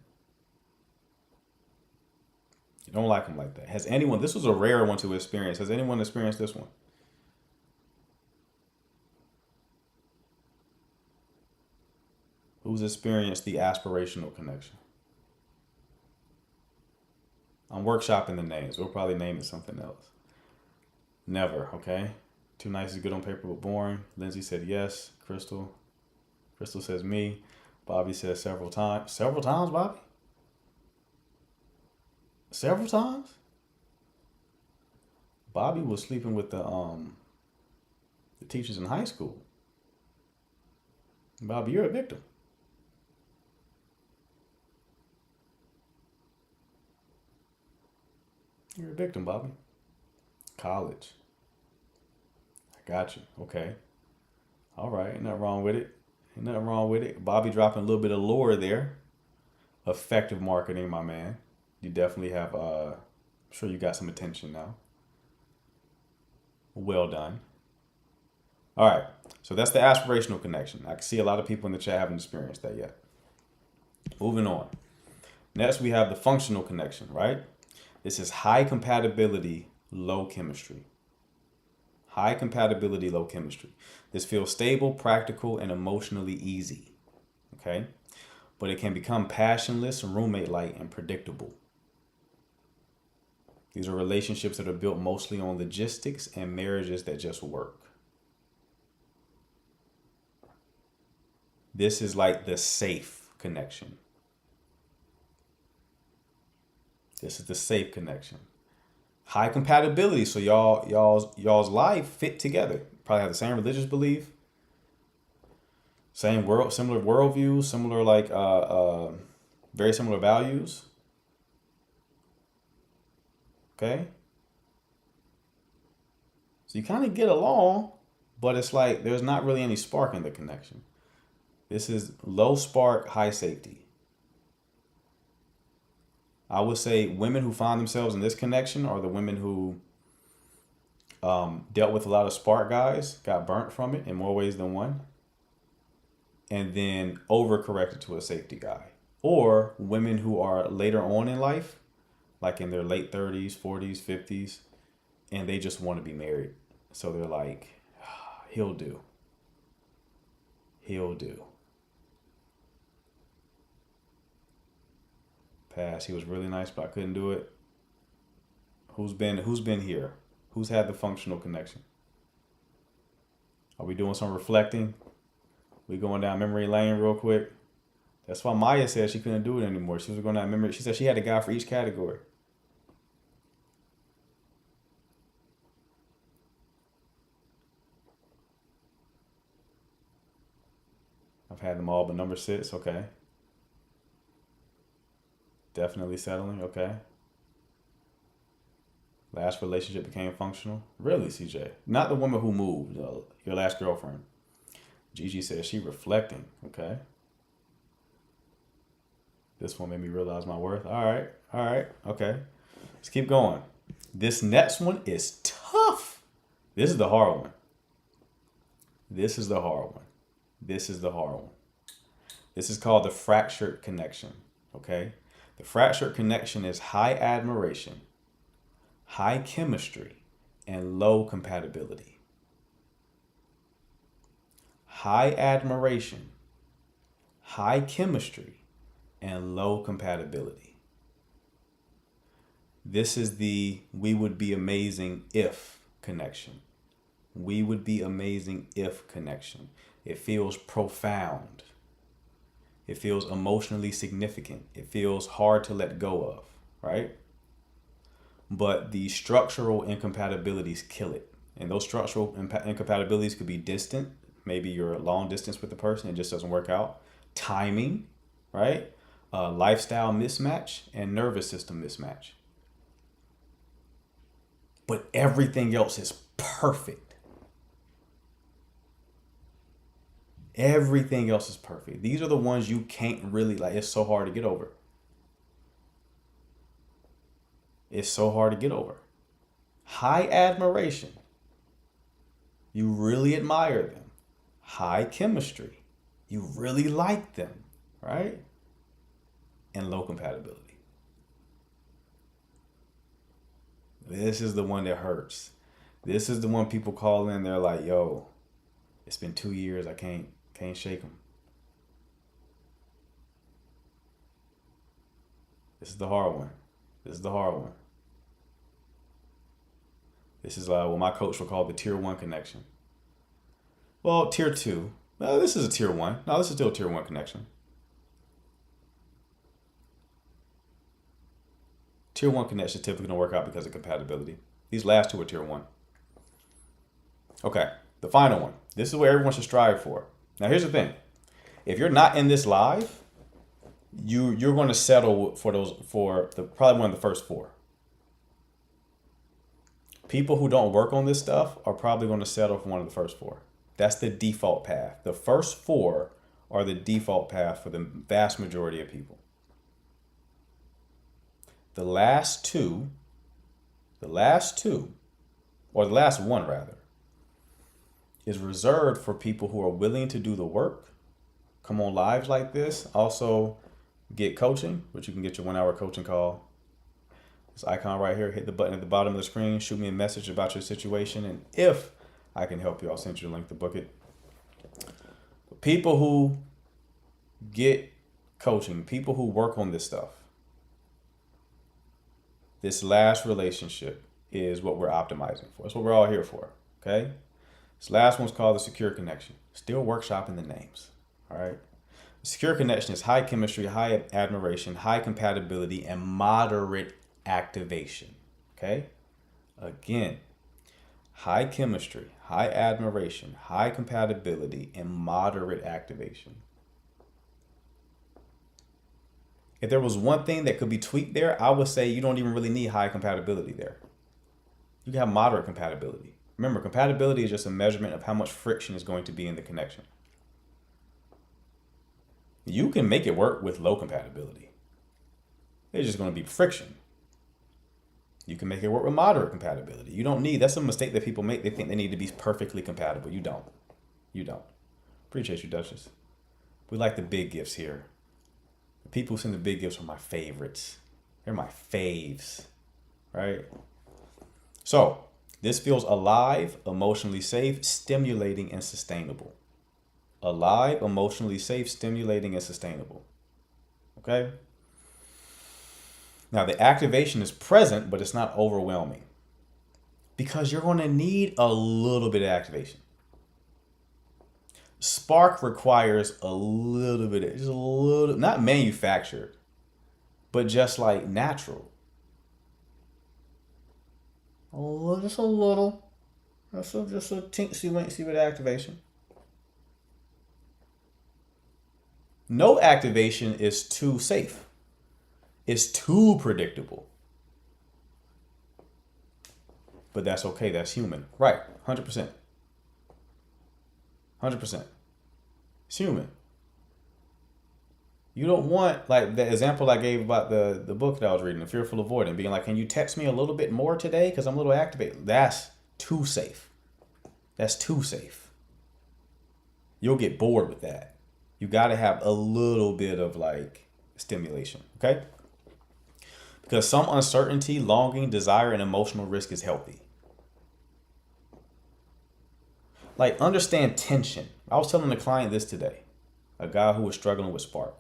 You don't like them like that. Has anyone, this was a rare one to experience. Has anyone experienced this one? Who's experienced the aspirational connection? I'm workshopping the names. We'll probably name it something else. Never, okay? Too nice is good on paper but boring. Lindsay said yes. Crystal says me. Bobby says several times. Several times, Bobby? Several times? Bobby was sleeping with the teachers in high school. Bobby, you're a victim. You're a victim, Bobby. College. I got you. Okay. All right. Ain't nothing wrong with it. Ain't nothing wrong with it. Bobby dropping a little bit of lore there. Effective marketing, my man. You definitely have, I'm sure you got some attention now. Well done. All right. So that's the aspirational connection. I can see a lot of people in the chat haven't experienced that yet. Moving on. Next, we have the functional connection, right? This is high compatibility, low chemistry. High compatibility, low chemistry. This feels stable, practical, and emotionally easy. Okay? But it can become passionless, roommate-like, and predictable. These are relationships that are built mostly on logistics and marriages that just work. This is like the safe connection. This is the safe connection. High compatibility, so y'all's life fit together. Probably have the same religious belief, similar worldview, similar very similar values. Okay, so you kind of get along, but it's like there's not really any spark in the connection. This is low spark, high safety. I would say women who find themselves in this connection are the women who dealt with a lot of spark guys, got burnt from it in more ways than one, and then overcorrected to a safety guy. Or women who are later on in life, like in their late 30s, 40s, 50s, and they just want to be married. So they're like, he'll do. He'll do. Pass. He was really nice, but I couldn't do it. Who's been here? Who's had the functional connection? Are we doing some reflecting? We going down memory lane real quick. That's why Maya said she couldn't do it anymore. She was going down memory. She said she had a guy for each category. I've had them all, but number 6, okay. Definitely settling, okay. Last relationship became functional. Really, CJ? Not the woman who moved, your last girlfriend. Gigi says she reflecting, okay. This one made me realize my worth. All right, okay. Let's keep going. This next one is tough. This is the hard one. This is the hard one. This is the hard one. This is called the fractured connection, okay? The fractured connection is high admiration, high chemistry, and low compatibility. High admiration, high chemistry, and low compatibility. This is the we would be amazing if connection. We would be amazing if connection. It feels profound. It feels emotionally significant. It feels hard to let go of, right? But the structural incompatibilities kill it. And those structural incompatibilities could be distant. Maybe you're long distance with the person, it just doesn't work out. Timing, right? Lifestyle mismatch and nervous system mismatch. But everything else is perfect. Everything else is perfect. These are the ones you can't really, it's so hard to get over. It's so hard to get over. High admiration. You really admire them. High chemistry. You really like them, right? And low compatibility. This is the one that hurts. This is the one people call in. They're like, yo, it's been 2 years. I can't shake them. This is the hard one. This is the hard one. This is what my coach would call the tier 1 connection. Well, tier 2. Well, this is a tier 1. No, this is still a tier 1 connection. Tier 1 connection is typically going to work out because of compatibility. These last 2 are tier 1. Okay, the final one. This is what everyone should strive for. Now, here's the thing. If you're not in this live, you're going to settle for probably one of the first 4. People who don't work on this stuff are probably going to settle for one of the first 4. That's the default path. The first 4 are the default path for the vast majority of people. The last one rather, is reserved for people who are willing to do the work, come on lives like this, also get coaching, which you can get your 1 hour coaching call. This icon right here, hit the button at the bottom of the screen, shoot me a message about your situation, and if I can help you, I'll send you the link to book it. People who get coaching, people who work on this stuff, this last relationship is what we're optimizing for. That's what we're all here for, okay? This last one's called the secure connection. Still workshopping the names, all right? The secure connection is high chemistry, high admiration, high compatibility, and moderate activation, okay? Again, high chemistry, high admiration, high compatibility, and moderate activation. If there was one thing that could be tweaked there, I would say you don't even really need high compatibility there. You can have moderate compatibility. Remember, compatibility is just a measurement of how much friction is going to be in the connection. You can make it work with low compatibility. There's just going to be friction. You can make it work with moderate compatibility. You don't need, that's a mistake that people make. They think they need to be perfectly compatible. You don't. You don't. Appreciate you, Duchess. We like the big gifts here. The people who send the big gifts are my favorites. They're my faves, right? So, this feels alive, emotionally safe, stimulating, and sustainable. Alive, emotionally safe, stimulating, and sustainable. Okay? Now, the activation is present, but it's not overwhelming. Because you're going to need a little bit of activation. Spark requires a little bit, just a little, not manufactured, but just like natural. Just a little. Just a teensy-wincy bit of activation. No activation is too safe. It's too predictable. But that's okay. That's human. Right. 100%. 100%. It's human. You don't want, like the example I gave about the book that I was reading, The Fearful Avoidant, being like, can you text me a little bit more today? Because I'm a little activated. That's too safe. That's too safe. You'll get bored with that. You got to have a little bit of like stimulation. Okay? Because some uncertainty, longing, desire, and emotional risk is healthy. Like, understand tension. I was telling the client this today, a guy who was struggling with spark.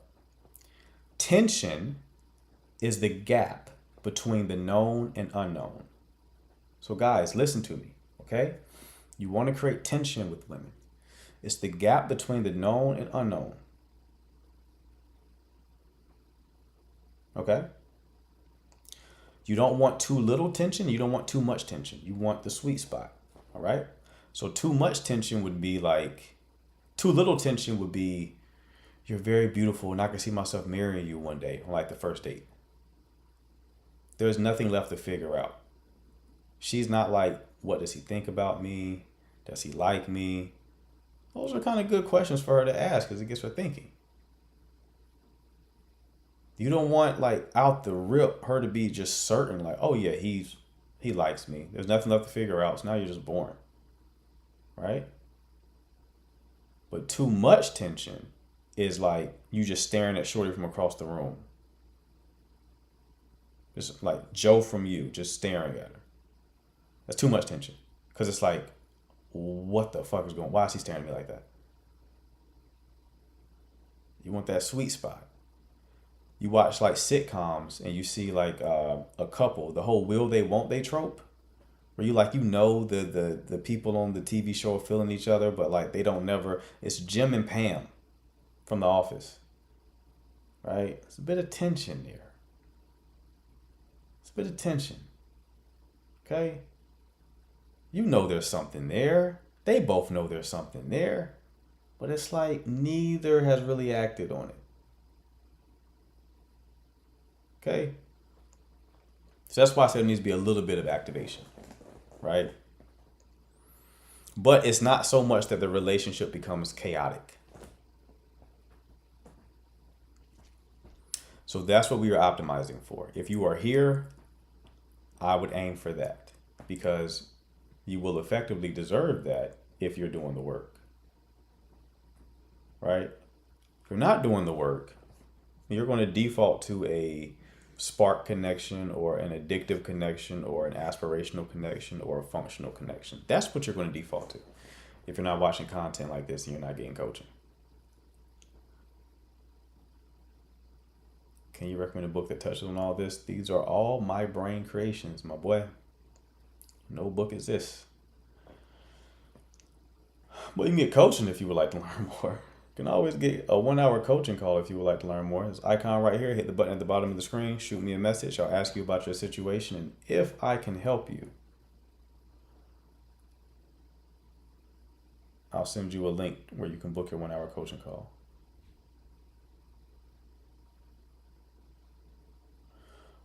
Tension is the gap between the known and unknown. So guys, listen to me, okay? You want to create tension with women. It's the gap between the known and unknown. Okay? You don't want too little tension. You don't want too much tension. You want the sweet spot, all right? So too much tension would be like, too little tension would be, you're very beautiful and I can see myself marrying you one day on like the first date. There's nothing left to figure out. She's not like, what does he think about me? Does he like me? Those are kind of good questions for her to ask because it gets her thinking. You don't want like out the rip her to be just certain like, oh yeah, he likes me. There's nothing left to figure out. So now you're just boring. Right? But too much tension is like you just staring at Shorty from across the room. Just like Joe from You, just staring at her. That's too much tension. Because it's like, what the fuck is going on? Why is he staring at me like that? You want that sweet spot. You watch like sitcoms and you see like a couple, the whole will they, won't they trope. Where you like, you know, the people on the TV show are feeling each other, but like they don't never. It's Jim and Pam from The Office, right? It's a bit of tension there. It's a bit of tension, okay? You know there's something there. They both know there's something there, but it's like neither has really acted on it, okay? So that's why I said there needs to be a little bit of activation. Right? But it's not so much that the relationship becomes chaotic. So that's what we are optimizing for. If you are here, I would aim for that because you will effectively deserve that if you're doing the work, right? If you're not doing the work, you're going to default to a spark connection or an addictive connection or an aspirational connection or a functional connection. That's what you're going to default to if you're not watching content like this and you're not getting coaching. Can you recommend a book that touches on all this? These are all my brain creations, my boy. No book is this. But you can get coaching if you would like to learn more. You can always get a 1 hour coaching call if you would like to learn more. This icon right here, hit the button at the bottom of the screen, shoot me a message. I'll ask you about your situation and if I can help you, I'll send you a link where you can book your 1 hour coaching call.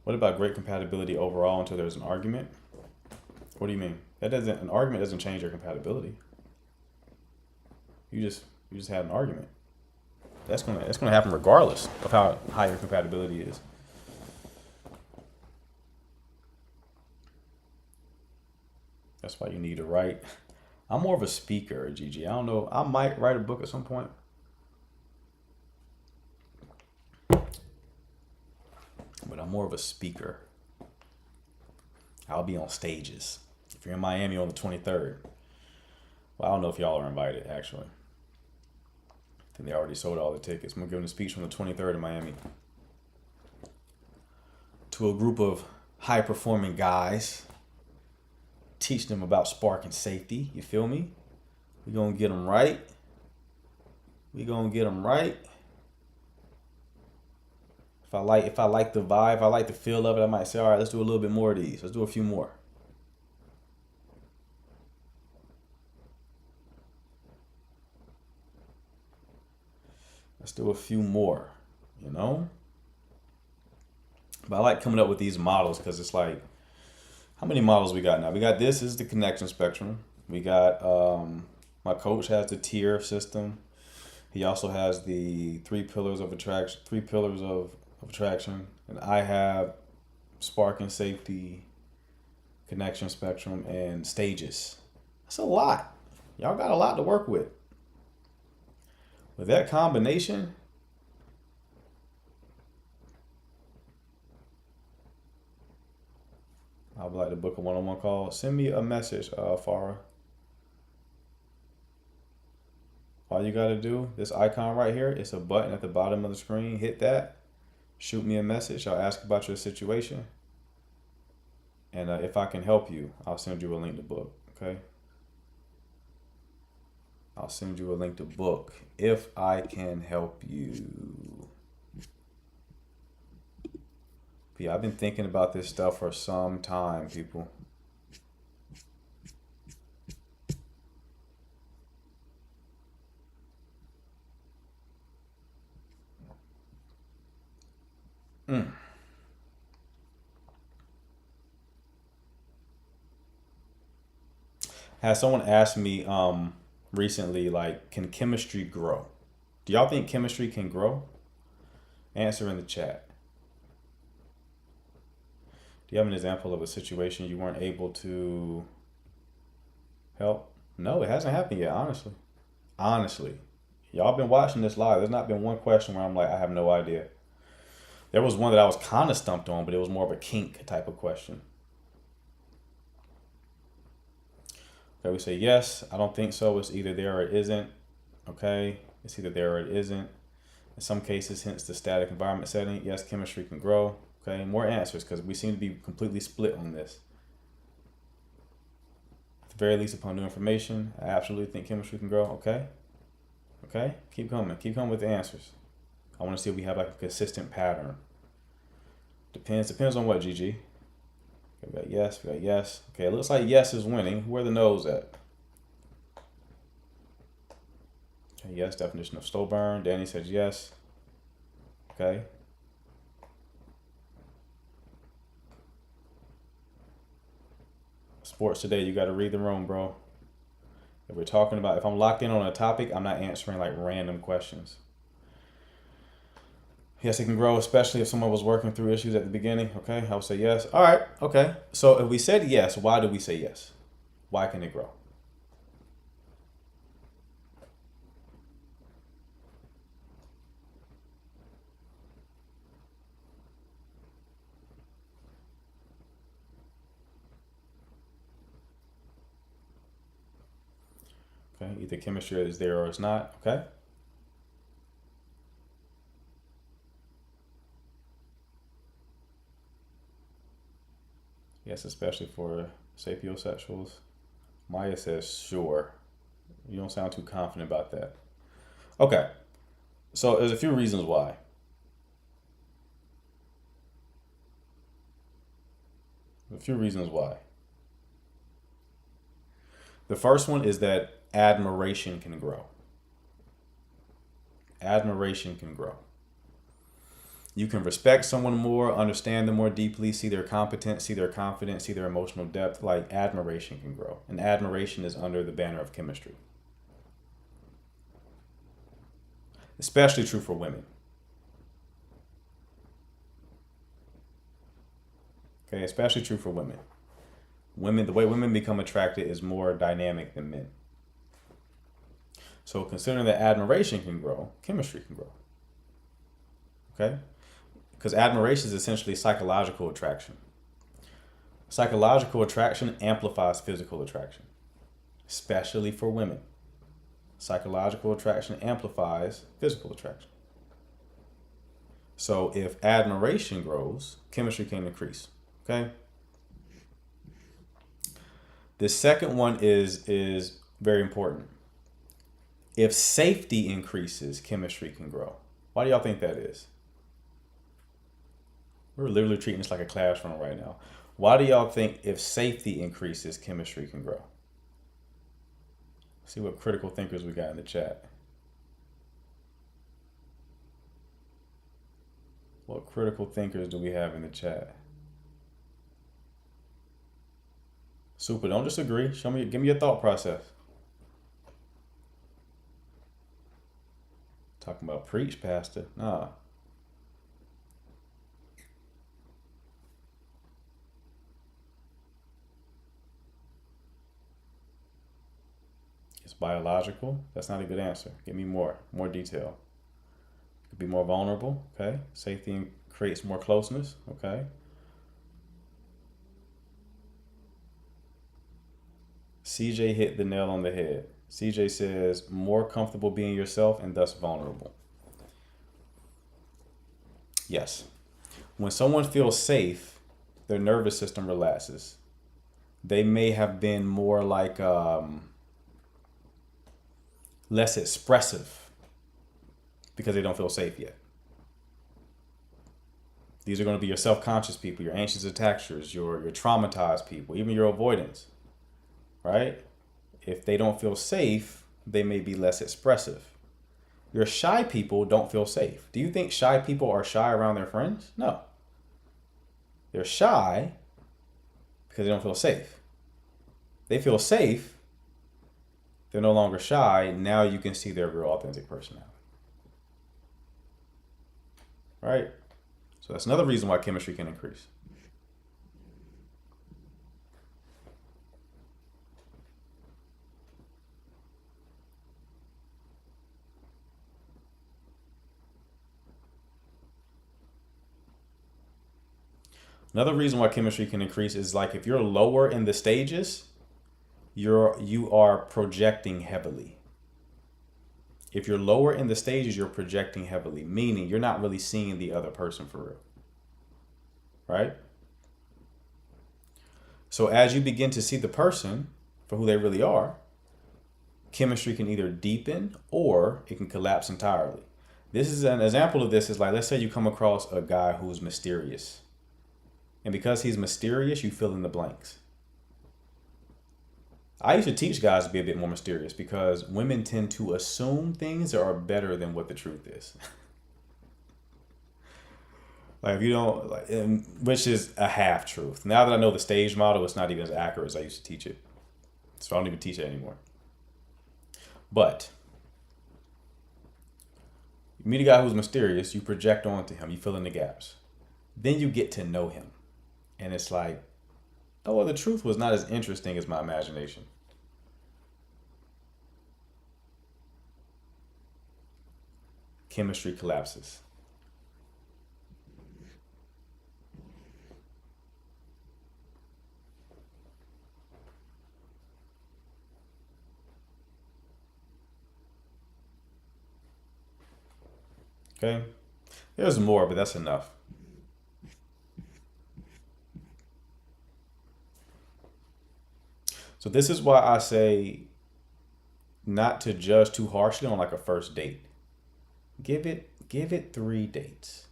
What about great compatibility overall until there's an argument? What do you mean? An argument doesn't change your compatibility. You just had an argument. That's gonna happen regardless of how high your compatibility is. That's why you need to write. I'm more of a speaker, Gigi. I don't know. I might write a book at some point. But I'm more of a speaker. I'll be on stages. If you're in Miami on the 23rd, well, I don't know if y'all are invited, actually. I think they already sold all the tickets. I'm giving a speech on the 23rd in Miami to a group of high-performing guys. Teach them about spark and safety. You feel me? We're going to get them right. We're going to get them right. If I like the vibe, if I like the feel of it, I might say, all right, let's do a little bit more of these. Let's do a few more. Let's do a few more, you know? But I like coming up with these models because it's like, how many models we got now? We got this is the connection spectrum. We got, my coach has the tier system. He also has the three pillars of attraction, and I have spark and safety, connection spectrum, and stages. That's a lot. Y'all got a lot to work with. With that combination, I would like to book a one-on-one call. Send me a message, Farah. All you got to do, this icon right here, it's a button at the bottom of the screen. Hit that. Shoot me a message. I'll ask about your situation. And if I can help you, I'll send you a link to book. Okay? I'll send you a link to book if I can help you. Yeah, I've been thinking about this stuff for some time, people. Has someone asked me recently, like, can chemistry grow? Do y'all think chemistry can grow? Answer in the chat. Do you have an example of a situation you weren't able to help? No, it hasn't happened yet, honestly. Honestly. Y'all been watching this live. There's not been one question where I'm like, I have no idea. There was one that I was kind of stumped on, but it was more of a kink type of question. Okay, we say yes. I don't think so. It's either there or it isn't. Okay, it's either there or it isn't. In some cases, hence the static environment setting. Yes, chemistry can grow. Okay, more answers because we seem to be completely split on this. At the very least, upon new information, I absolutely think chemistry can grow. Okay, okay, keep coming. Keep coming with the answers. I want to see if we have like a consistent pattern. Depends on what, GG. Okay, we got yes, we got yes. Okay, it looks like yes is winning. Where are the no's at? Okay, yes, definition of slow burn. Danny says yes. Okay. Sports today, you got to read the room, bro. If we're talking about, if I'm locked in on a topic, I'm not answering like random questions. Yes, it can grow, especially if someone was working through issues at the beginning. Okay, I would say yes. All right, okay. So if we said yes, why do we say yes? Why can it grow? Okay, either chemistry is there or it's not. Okay. Yes, especially for sapiosexuals. Maya says sure. You don't sound too confident about that. Okay, so there's a few reasons why. A few reasons why. The first one is that admiration can grow. Admiration can grow. You can respect someone more, understand them more deeply, see their competence, see their confidence, see their emotional depth. Like admiration can grow. And admiration is under the banner of chemistry. Especially true for women. Okay, especially true for women. Women, the way women become attracted is more dynamic than men. So considering that admiration can grow, chemistry can grow. Okay? Because admiration is essentially psychological attraction. Psychological attraction amplifies physical attraction, especially for women. Psychological attraction amplifies physical attraction. So if admiration grows, chemistry can increase. Okay? The second one is very important. If safety increases, chemistry can grow. Why do y'all think that is? We're literally treating this like a classroom right now. Why do y'all think if safety increases, chemistry can grow? See what critical thinkers we got in the chat. What critical thinkers do we have in the chat? Super, don't disagree. Give me your thought process. Talking about preach, Pastor. Nah. It's biological. That's not a good answer. Give me more detail. Could be more vulnerable. Okay. Safety creates more closeness. Okay. CJ hit the nail on the head. CJ says, more comfortable being yourself and thus vulnerable. Yes. When someone feels safe, their nervous system relaxes. They may have been more like less expressive because they don't feel safe yet. These are going to be your self-conscious people, your anxious attachers, your traumatized people, even your avoidance. Right? If they don't feel safe, they may be less expressive. Your shy people don't feel safe. Do you think shy people are shy around their friends? No. They're shy because they don't feel safe. They feel safe. They're no longer shy. Now you can see their real authentic personality. Right? So that's another reason why chemistry can increase. Another reason why chemistry can increase is like if you're lower in the stages, you are projecting heavily. If you're lower in the stages, you're projecting heavily, meaning you're not really seeing the other person for real. Right? So as you begin to see the person for who they really are, chemistry can either deepen or it can collapse entirely. This is an example of this is like, let's say you come across a guy who's mysterious. And because he's mysterious, you fill in the blanks. I used to teach guys to be a bit more mysterious because women tend to assume things are better than what the truth is. Like if you don't, like, which is a half truth. Now that I know the stage model, it's not even as accurate as I used to teach it. So I don't even teach it anymore. But You meet a guy who's mysterious, you project onto him, you fill in the gaps. Then you get to know him. And it's like, oh, well, the truth was not as interesting as my imagination. Chemistry collapses. Okay? There's more, but that's enough. So this is why I say not to judge too harshly on like a first date. Give it 3 dates.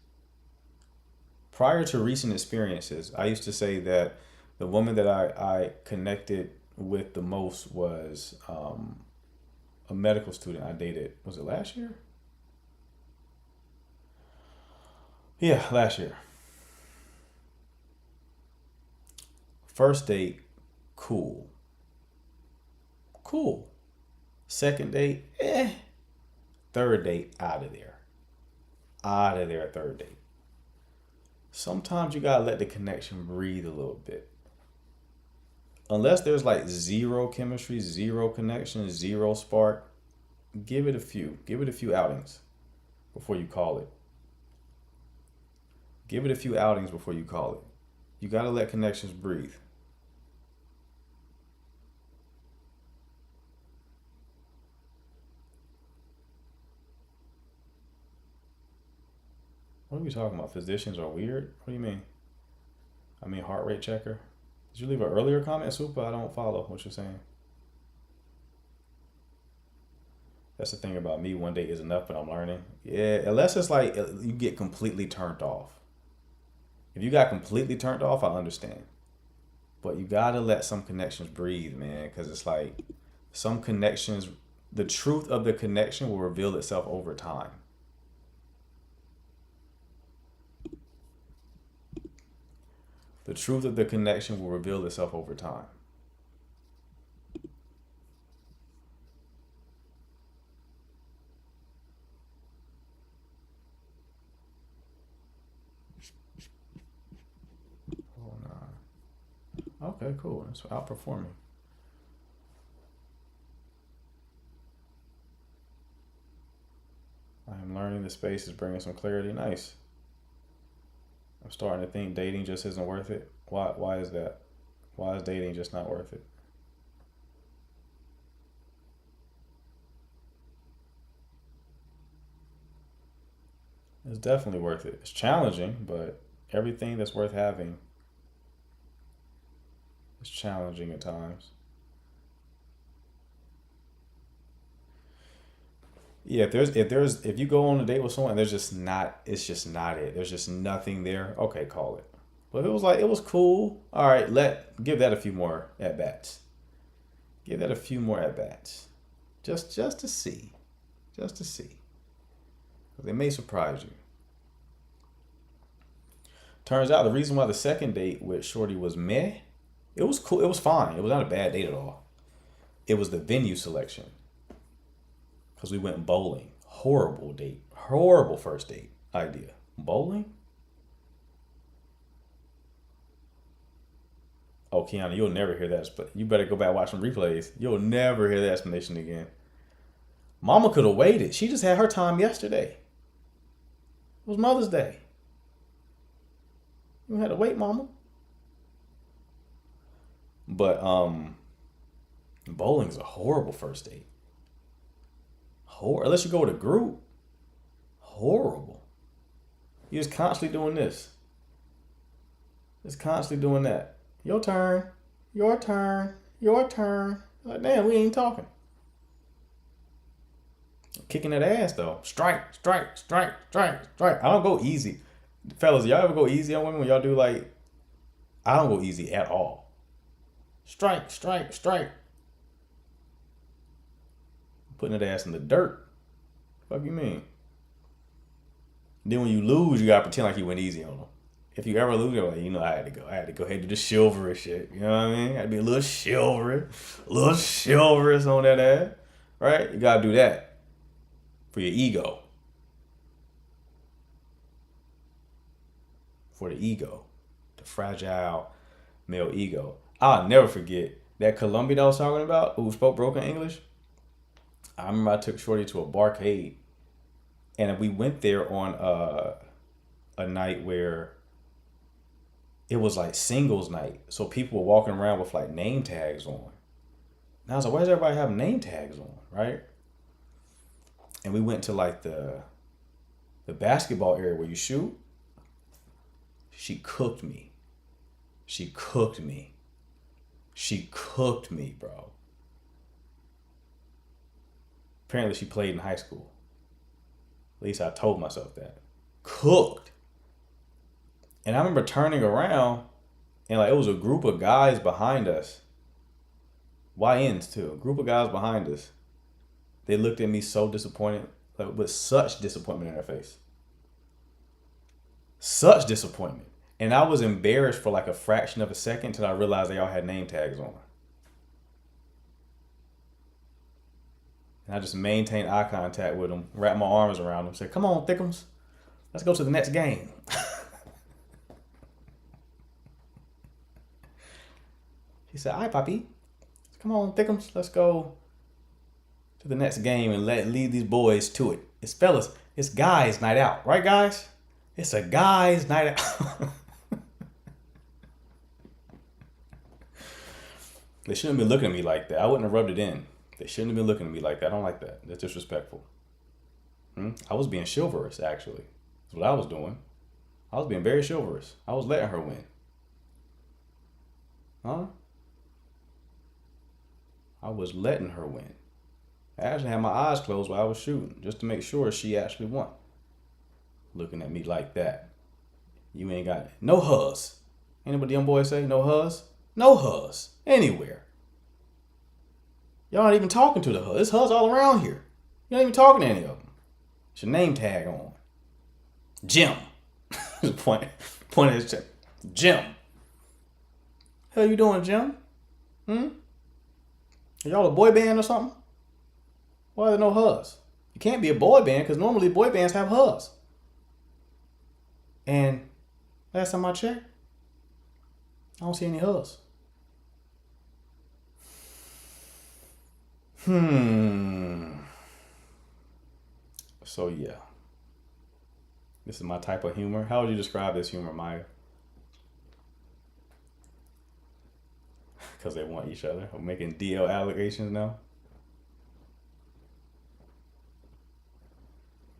Prior to recent experiences, I used to say that the woman that I connected with the most was a medical student I dated. Was it last year? Yeah, last year. First date, cool. Cool. Second date, eh. Third date, out of there. Out of there, third date. Sometimes you gotta let the connection breathe a little bit. Unless there's like zero chemistry, zero connection, zero spark, give it a few. Give it a few outings before you call it. Give it a few outings before you call it. You gotta let connections breathe. What are we talking about? Physicians are weird? What do you mean? I mean heart rate checker. Did you leave an earlier comment, Super? I don't follow what you're saying. That's the thing about me. One date is enough, but I'm learning. Yeah, unless it's like you get completely turned off. If you got completely turned off, I understand. But you gotta let some connections breathe, man, because it's like some connections, the truth of the connection will reveal itself over time. The truth of the connection will reveal itself over time. Oh, no. Okay, cool. It's outperforming. I am learning the space is bringing some clarity. Nice. I'm starting to think dating just isn't worth it. Why is that? Why is dating just not worth it? It's definitely worth it. It's challenging, but everything that's worth having is challenging at times. Yeah, if you go on a date with someone and there's just not it's just not it. There's just nothing there. Okay, call it. But if it was like it was cool. All right, give that a few more at bats. Give that a few more at bats. Just to see. Just to see. They may surprise you. Turns out the reason why the second date with Shorty was meh, it was cool. It was fine. It was not a bad date at all. It was the venue selection. Because we went bowling. Horrible date. Horrible first date idea. Bowling? Oh, Kiana, you'll never hear that. But you better go back and watch some replays. You'll never hear that explanation again. Mama could have waited. She just had her time yesterday. It was Mother's Day. You had to wait, Mama. But bowling's a horrible first date. Unless you go with a group. Horrible. You're just constantly doing this. Just constantly doing that. Your turn. Your turn. Your turn. Like, damn, we ain't talking. Kicking that ass though. Strike, strike, strike, strike, strike. I don't go easy. Fellas, y'all ever go easy on women when y'all do like, I don't go easy at all. Strike, strike, strike. Putting that ass in the dirt. Fuck you mean? Then when you lose, you gotta pretend like you went easy on them. If you ever lose, you're like, I had to go ahead and do the chivalrous shit. You know what I mean? I had to be a little chivalrous on that ass. Right? You gotta do that for your ego. for the ego, the fragile male ego. I'll never forget that Colombia that I was talking about, who spoke broken English. I remember I took Shorty to a barcade, and we went there on a night where it was like singles night. So people were walking around with like name tags on. And I was like, why does everybody have name tags on, right? And we went to like the basketball area where you shoot. She cooked me. She cooked me. She cooked me, bro. Apparently she played in high school. At least I told myself that. Cooked. And I remember turning around and like it was a group of guys behind us. YNs too. A group of guys behind us. They looked at me so disappointed, like with such disappointment in their face. Such disappointment. And I was embarrassed for like a fraction of a second until I realized they all had name tags on. And I just maintained eye contact with them, wrapped my arms around them, said, come on, Thickums, let's go to the next game. She said, all right, Papi, come on, Thickums, let's go to the next game and lead these boys to it. It's fellas, it's guys' night out, right, guys? It's a guys' night out. They shouldn't have been looking at me like that. I wouldn't have rubbed it in. They shouldn't have been looking at me like that. I don't like that. That's disrespectful. I was being chivalrous, actually. That's what I was doing. I was being very chivalrous. I was letting her win. Huh? I was letting her win. I actually had my eyes closed while I was shooting, just to make sure she actually won. Looking at me like that. You ain't got no huzz. Ain't what the young boys say? No huzz? No huzz. Anywhere. Y'all not even talking to the huzz. There's huzz all around here. You're not even talking to any of them. It's your name tag on. Jim. point at his chest. Jim. Hell you doing, Jim? Are y'all a boy band or something? Why are there no huzz? You can't be a boy band because normally boy bands have huzz. And last time I checked, I don't see any huzz. So yeah. This is my type of humor. How would you describe this humor, Maya? Because they want each other. I'm making DL allegations now.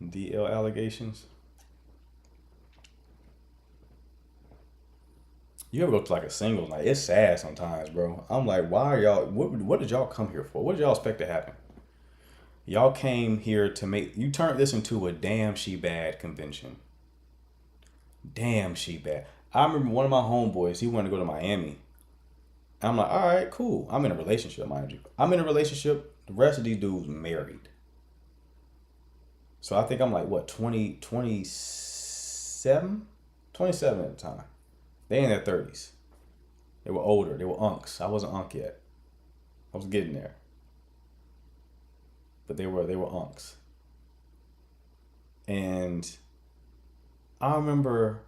DL allegations. You ever go to like a singles night? It's sad sometimes, bro. I'm like, why are y'all, what did y'all come here for? What did y'all expect to happen? Y'all came here to you turned this into a damn she bad convention. Damn she bad. I remember one of my homeboys, he wanted to go to Miami. I'm like, all right, cool. I'm in a relationship, mind you. I'm in a relationship. The rest of these dudes married. So I think I'm like, what, 27? 27 at the time. They in their 30s. They were older. They were unks. I wasn't unk yet. I was getting there. But they were unks. And I remember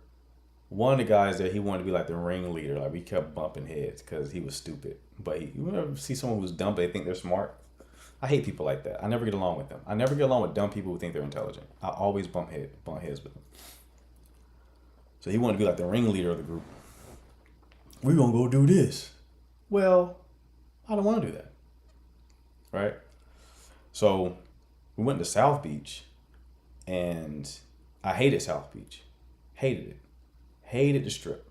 one of the guys there, he wanted to be like the ringleader. Like we kept bumping heads because he was stupid. But you ever see someone who's dumb but they think they're smart? I hate people like that. I never get along with them. I never get along with dumb people who think they're intelligent. I always bump heads with them. So he wanted to be like the ringleader of the group. We're going to go do this. Well, I don't want to do that. Right? So we went to South Beach and I hated South Beach. Hated it. Hated the strip.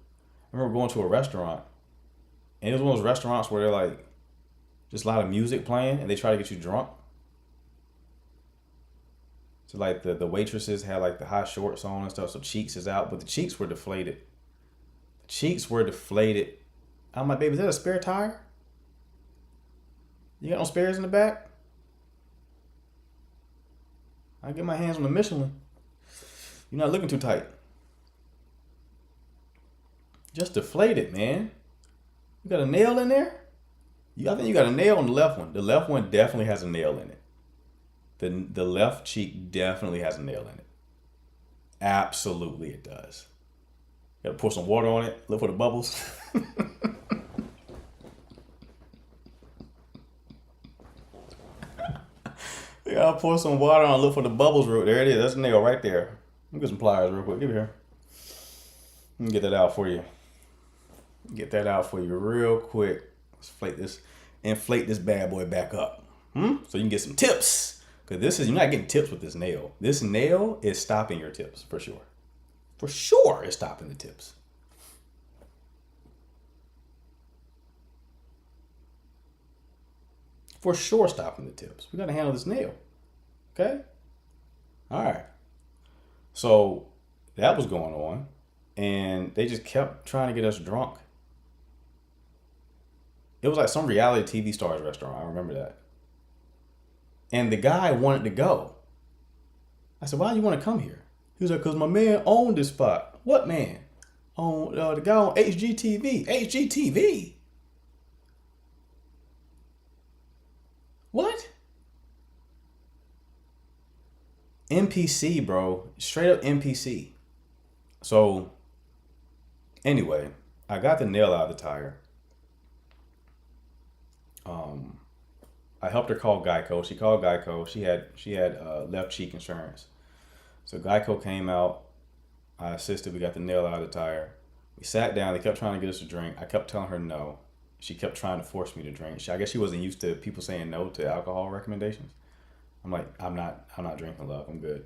I remember going to a restaurant and it was one of those restaurants where they're like, just a lot of music playing and they try to get you drunk. So like the waitresses had like the high shorts on and stuff, so cheeks is out, but the cheeks were deflated. The cheeks were deflated. I'm like, baby, is that a spare tire? You got no spares in the back? I get my hands on the Michelin. You're not looking too tight. Just deflated, man. You got a nail in there? I think you got a nail on the left one. The left one definitely has a nail in it. The left cheek definitely has a nail in it. Absolutely it does. Gotta pour some water on it, look for the bubbles. You gotta pour some water on, look for the bubbles. There it is. That's the nail right there. Let me get some pliers real quick. Give me here. Let me get that out for you. Get that out for you real quick. Let's inflate this bad boy back up. So you can get some tips. Because this is, you're not getting tips with this nail. This nail is stopping your tips for sure. For sure, it's stopping the tips. For sure, stopping the tips. We gotta handle this nail. Okay? All right. So that was going on. And they just kept trying to get us drunk. It was like some reality TV stars restaurant. I remember that. And the guy wanted to go. I said, why do you want to come here? He was like, because my man owned this spot. What man? The guy on HGTV. HGTV? What? NPC, bro. Straight up NPC. So, anyway, I got the nail out of the tire. I helped her call Geico. She called Geico. She had left cheek insurance. So Geico came out. I assisted. We got the nail out of the tire. We sat down. They kept trying to get us a drink. I kept telling her no. She kept trying to force me to drink. I guess she wasn't used to people saying no to alcohol recommendations. I'm like, I'm not drinking, love. I'm good.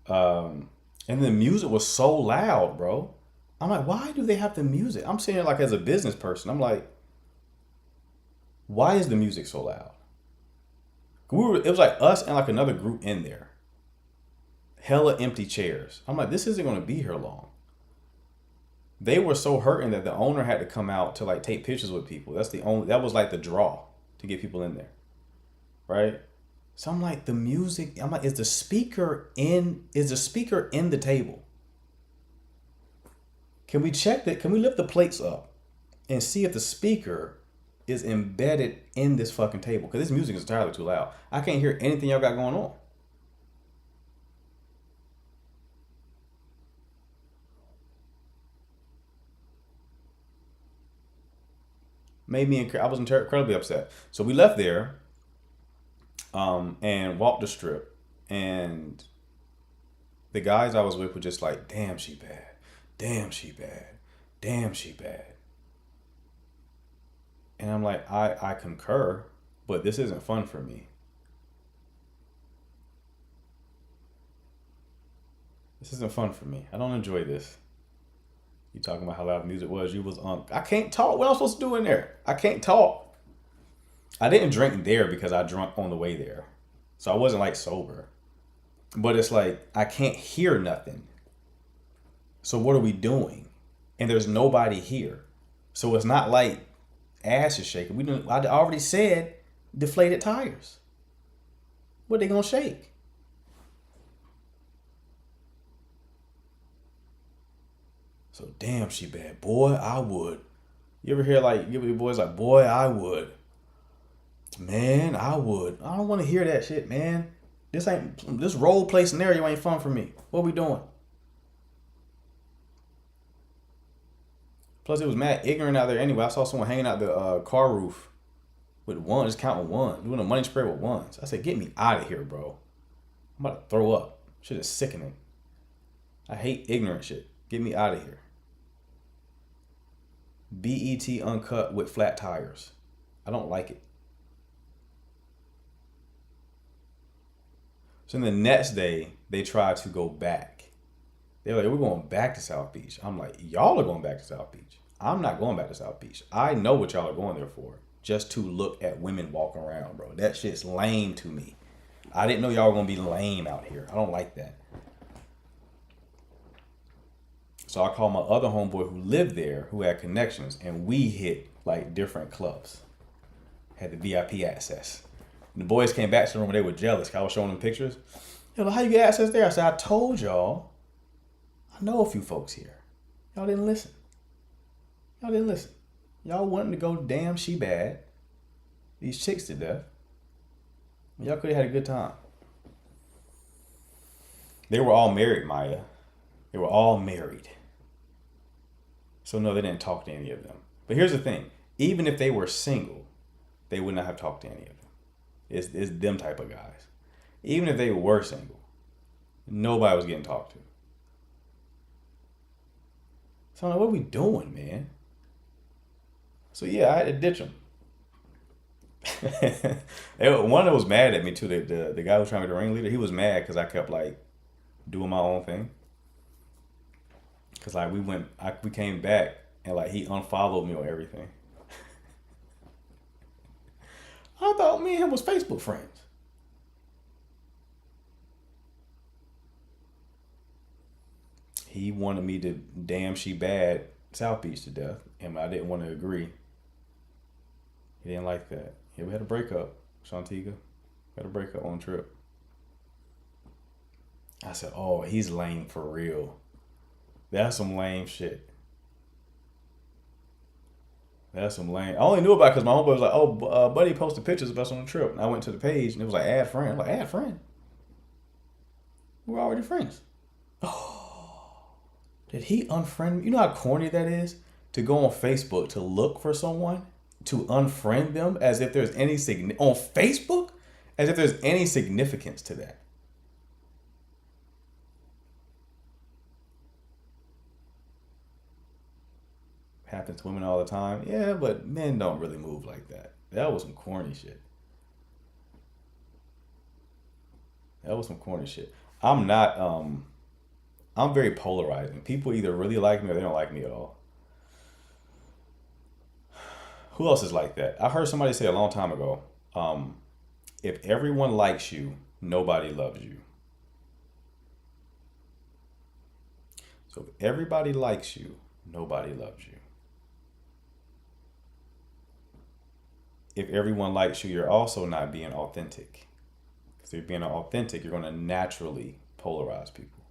And the music was so loud, bro. I'm like, why do they have the music? I'm saying it like as a business person. I'm like, why is the music so loud? It was like us and like another group in there. Hella empty chairs. I'm like, this isn't going to be here long. They were so hurting that the owner had to come out to like take pictures with people. That was like the draw to get people in there. Right? So I'm like, the music, I'm like, is the speaker in the table? Can we check that? Can we lift the plates up and see if the speaker is embedded in this fucking table? Because this music is entirely too loud. I can't hear anything y'all got going on. I was incredibly upset. So we left there and walked the strip. And the guys I was with were just like, damn, she bad. Damn, she bad. Damn, she bad. And I'm like, I concur, but this isn't fun for me. This isn't fun for me. I don't enjoy this. You talking about how loud the music was. You was I can't talk. What am I supposed to do in there? I can't talk. I didn't drink there because I drunk on the way there. So I wasn't like sober. But it's like, I can't hear nothing. So what are we doing? And there's nobody here. So it's not like ass is shaking. I already said deflated tires. What they gonna shake? So damn, she bad. Boy, I would. You ever hear like, give your boys like, boy, I would. Man, I would. I don't want to hear that shit, man. This role play scenario ain't fun for me. What we doing? Plus, it was mad ignorant out there anyway. I saw someone hanging out the car roof with ones, just counting ones, doing a money spray with ones. I said, get me out of here, bro. I'm about to throw up. Shit is sickening. I hate ignorant shit. Get me out of here. BET uncut with flat tires. I don't like it. So then the next day, they tried to go back. They were like, we're going back to South Beach. I'm like, y'all are going back to South Beach. I'm not going back to South Beach. I know what y'all are going there for. Just to look at women walking around, bro. That shit's lame to me. I didn't know y'all were going to be lame out here. I don't like that. So I called my other homeboy who lived there, who had connections, and we hit like different clubs. Had the VIP access. And the boys came back to the room and they were jealous. I was showing them pictures. They're like, how you get access there? I said, I told y'all. I know a few folks here. Y'all didn't listen. Y'all wanting to go damn she bad. These chicks to death. Y'all could have had a good time. They were all married, Maya. They were all married. So no, they didn't talk to any of them. But here's the thing: even if they were single, they would not have talked to any of them. It's them type of guys. Even if they were single, nobody was getting talked to. So I'm like, what are we doing, man? So yeah, I had to ditch them. One that was mad at me too. The guy who was trying to be the ringleader, he was mad because I kept like doing my own thing. Cause like we came back and like he unfollowed me on everything. I thought me and him was Facebook friends. He wanted me to damn she bad South Beach to death, and I didn't want to agree. He didn't like that. Yeah, we had a breakup, Shantika. We had a breakup on trip. I said, oh, he's lame for real. That's some lame shit. That's some lame. I only knew about it because my homeboy was like, oh, buddy posted pictures of us on the trip. And I went to the page and it was like, add friend. I'm like, add friend? We're already friends. Oh, did he unfriend me? You know how corny that is? To go on Facebook to look for someone, to unfriend them as if there's any on Facebook? As if there's any significance to that. Happens to women all the time. Yeah, but men don't really move like that. That was some corny shit. That was some corny shit. I'm not, I'm very polarizing. People either really like me or they don't like me at all. Who else is like that? I heard somebody say a long time ago, if everyone likes you, nobody loves you. So if everybody likes you, nobody loves you. If everyone likes you, you're also not being authentic. Because if you're being authentic, you're going to naturally polarize people.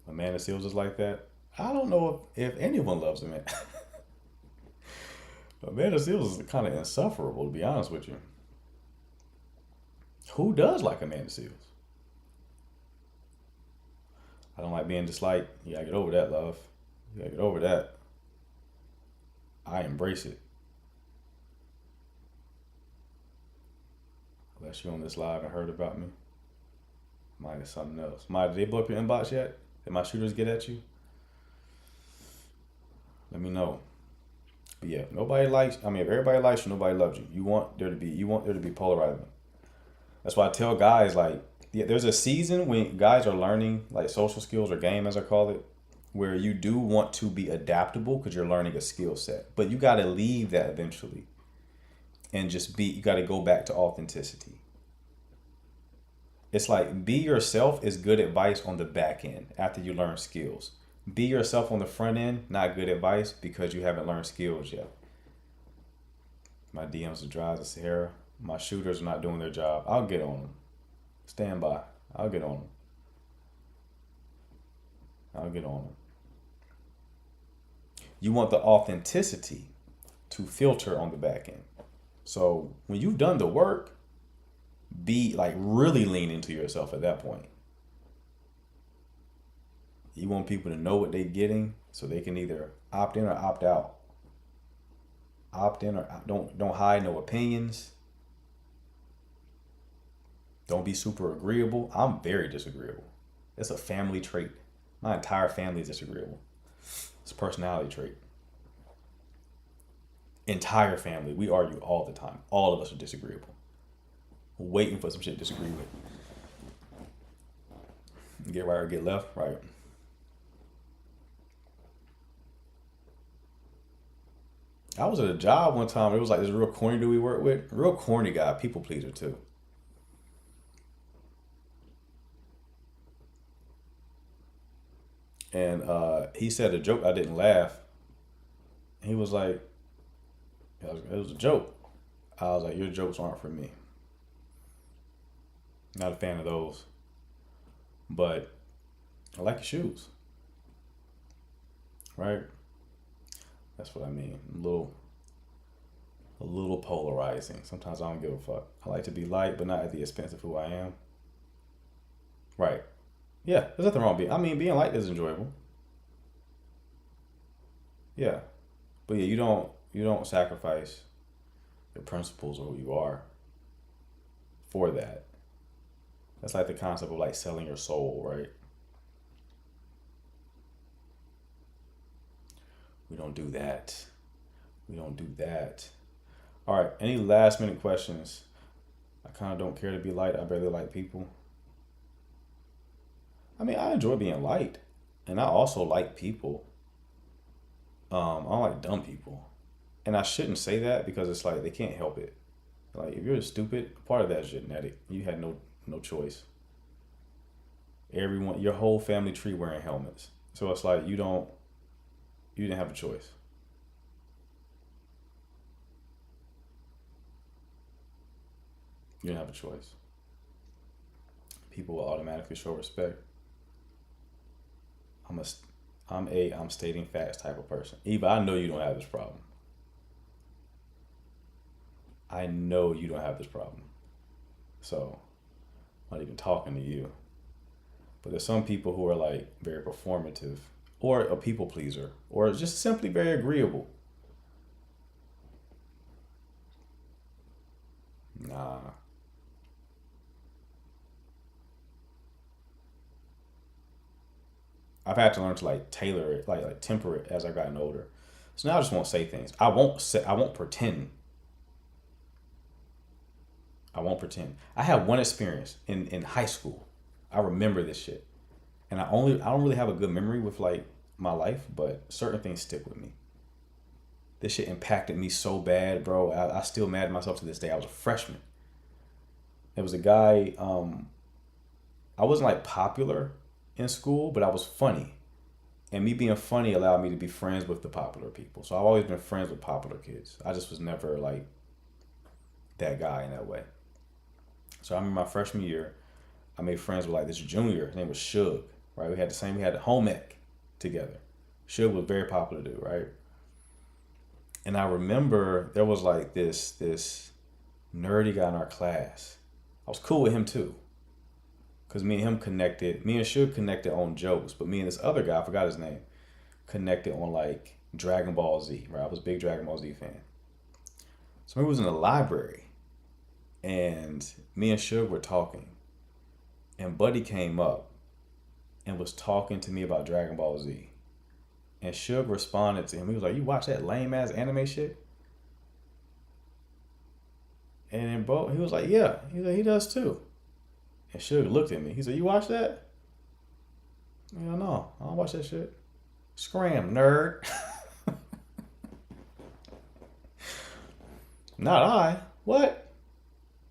Amanda Seals is like that. I don't know if anyone loves him. Amanda Seals is kind of insufferable, to be honest with you. Who does like Amanda Seals? I don't like being disliked. You gotta get over that, love. You gotta get over that. I embrace it. Unless you're on this live and heard about me. Mine is something else. Did they blow up your inbox yet? Did my shooters get at you? Let me know. But yeah, if everybody likes you, nobody loves you. You want there to be polarizing. That's why I tell guys, like, yeah, there's a season when guys are learning like social skills or game, as I call it, where you do want to be adaptable because you're learning a skill set. But you got to leave that eventually and you got to go back to authenticity. It's like be yourself is good advice on the back end after you learn skills. Be yourself on the front end, not good advice because you haven't learned skills yet. My DMs are dry as a Sahara. My shooters are not doing their job. I'll get on them. Stand by. I'll get on them. You want the authenticity to filter on the back end. So when you've done the work, be like really lean into yourself at that point. You want people to know what they're getting so they can either opt in or opt out. Opt in or don't hide no opinions. Don't be super agreeable. I'm very disagreeable. It's a family trait. My entire family is disagreeable. It's a personality trait. Entire family, we argue all the time. All of us are disagreeable. Waiting for some shit to disagree with. Get right or get left, right. I was at a job one time. It was like this real corny dude we worked with. Real corny guy, people pleaser too. And he said a joke. I didn't laugh. He was like, it was a joke. I was like, your jokes aren't for me. Not a fan of those. But I like your shoes. Right? That's what I mean. A little polarizing. Sometimes I don't give a fuck. I like to be light, but not at the expense of who I am. Right. Yeah, there's nothing wrong with being liked is enjoyable. Yeah. But yeah, you don't sacrifice your principles or who you are for that. That's like the concept of like selling your soul, right? We don't do that. We don't do that. All right. Any last minute questions? I kind of don't care to be liked. I barely like people. I mean, I enjoy being liked, and I also like people. I don't like dumb people, and I shouldn't say that because it's like they can't help it. Like if you're stupid, part of that's genetic. You had no choice. Everyone, your whole family tree wearing helmets, so it's like you didn't have a choice. You didn't have a choice. People will automatically show respect. I'm a I'm stating facts type of person. Eva, I know you don't have this problem. I know you don't have this problem. So I'm not even talking to you. But there's some people who are like very performative or a people pleaser or just simply very agreeable. Nah. I've had to learn to like tailor it, like temper it as I've gotten older. So now I just won't say things. I won't pretend. I won't pretend. I had one experience in high school. I remember this shit. And I don't really have a good memory with like my life, but certain things stick with me. This shit impacted me so bad, bro. I still mad at myself to this day. I was a freshman. There was a guy, I wasn't like popular in school, but I was funny. And me being funny allowed me to be friends with the popular people. So I've always been friends with popular kids. I just was never like that guy in that way. So I remember my freshman year, I made friends with like this junior. His name was Suge, right? We had the home ec together. Suge was very popular dude, right? And I remember there was like this nerdy guy in our class. I was cool with him too. Cause me and him connected. Me and Suge connected on jokes, but me and this other guy, I forgot his name, connected on like Dragon Ball Z, right? I was a big Dragon Ball Z fan. So we was in the library and me and Suge were talking. And Buddy came up and was talking to me about Dragon Ball Z. And Suge responded to him. He was like, "You watch that lame ass anime shit?" And then bro, he was like, "Yeah." He was like, "He does too." And Suge looked at me. He said, "You watch that?" Yeah, no, I don't watch that shit. Scram, nerd. Not I. What?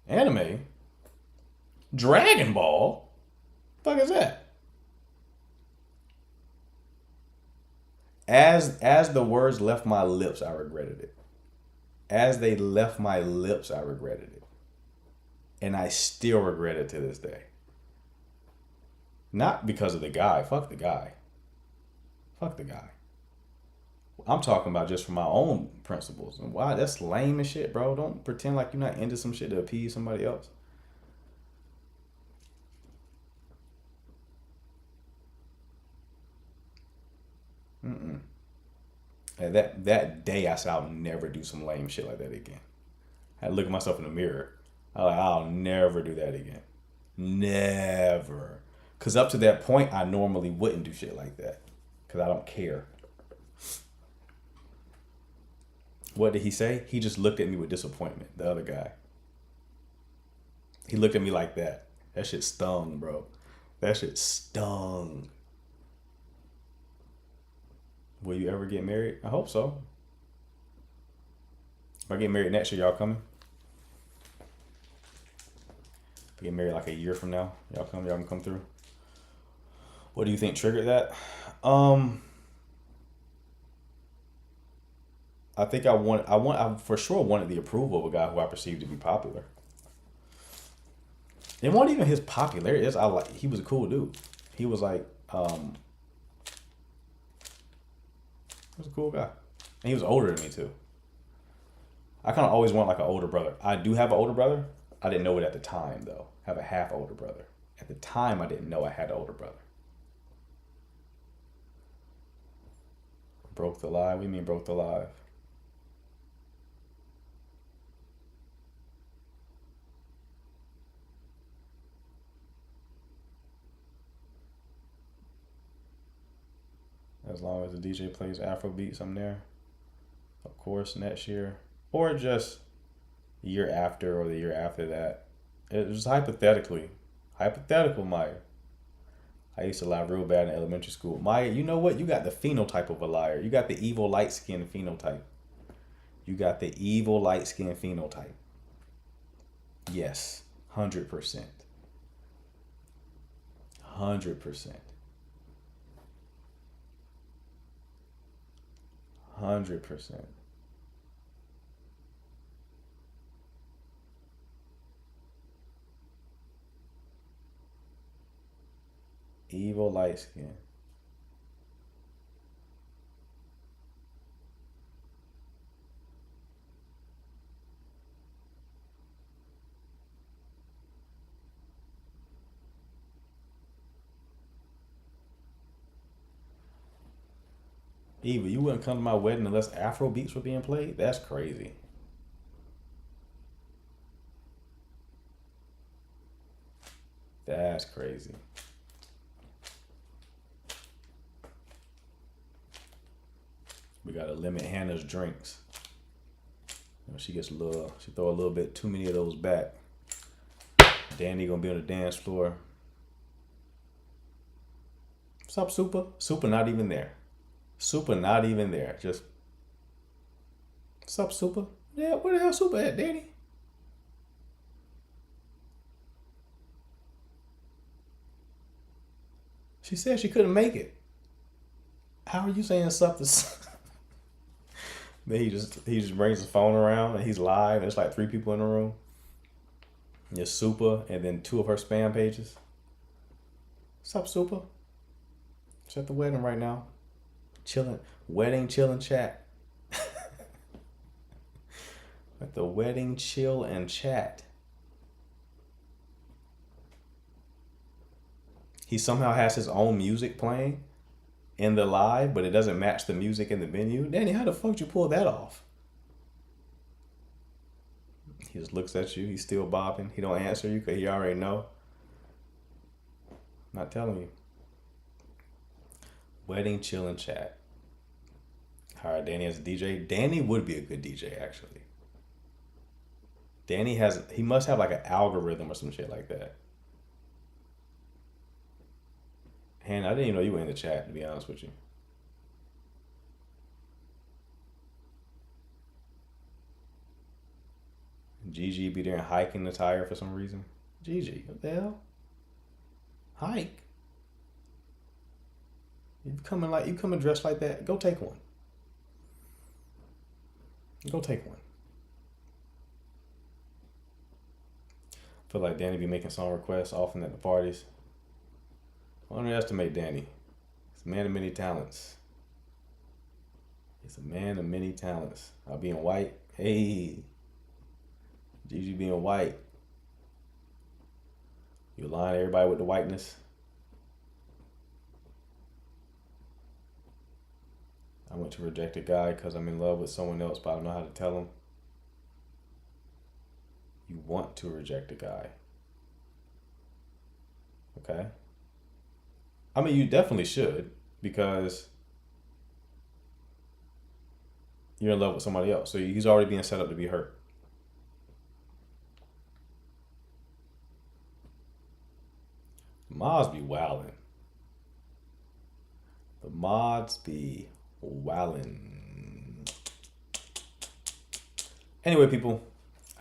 Anime? Dragon Ball? The fuck is that? As the words left my lips, I regretted it. As they left my lips, I regretted it. And I still regret it to this day. Not because of the guy. Fuck the guy. Fuck the guy. I'm talking about just from my own principles. And why? That's lame as shit, bro. Don't pretend like you're not into some shit to appease somebody else. Mm-mm. And that day, I said I'll never do some lame shit like that again. I had to look at myself in the mirror. I was like, I'll never do that again. Never. Because up to that point, I normally wouldn't do shit like that. Because I don't care. What did he say? He just looked at me with disappointment, the other guy. He looked at me like that. That shit stung, bro. That shit stung. Will you ever get married? I hope so. If I get married next year, y'all coming? If I get married like a year from now, y'all can come through. What do you think triggered that? I think I for sure wanted the approval of a guy who I perceived to be popular. It wasn't even his popularity. He was a cool dude. He was like, he was a cool guy. And he was older than me too. I kind of always want like an older brother. I do have an older brother. I didn't know it at the time though. I have a half older brother. At the time, I didn't know I had an older brother. Broke the lie? What do you mean broke the lie? As long as the DJ plays Afro beats, I'm there. Of course, next year. Or just the year after or the year after that. It was hypothetically. Hypothetical, Maya. I used to lie real bad in elementary school. Maya, you know what? You got the phenotype of a liar. You got the evil light skin phenotype. You got the evil light skin phenotype. Yes, 100%. 100%. 100%. Evil light skin. Eva, you wouldn't come to my wedding unless Afro beats were being played? That's crazy. That's crazy. We gotta limit Hannah's drinks. You know, she throw a little bit too many of those back. Danny gonna be on the dance floor. What's up, Super? Super not even there. Super not even there. Just, what's up, Super? Yeah, where the hell Super at, Danny? She said she couldn't make it. How are you saying something? Then he just brings his phone around and he's live and it's like 3 people in the room. Just Super and then 2 of her spam pages. What's up, Super? She's at the wedding right now. Chilling. Wedding chill and chat. At the wedding chill and chat. He somehow has his own music playing in the live, but it doesn't match the music in the venue. Danny, how the fuck did you pull that off? He just looks at you. He's still bobbing. He don't answer you because he already know. I'm not telling you. Wedding chill and chat. All right, Danny as a DJ. Danny would be a good DJ, actually. Danny he must have like an algorithm or some shit like that. Hannah, I didn't even know you were in the chat, to be honest with you. Gigi be there and hiking the tire for some reason. Gigi, what the hell? Hike? You coming dressed like that? Go take one. Go take one. I feel like Danny be making song requests often at the parties. Don't underestimate Danny. He's a man of many talents. He's a man of many talents. I'll be in white. Hey. Gigi being white. You lying everybody with the whiteness. I went to reject a guy because I'm in love with someone else, but I don't know how to tell him. You want to reject a guy. Okay? I mean, you definitely should, because you're in love with somebody else. So he's already being set up to be hurt. Mods be wildin'. The mods be wildin'. Anyway, people,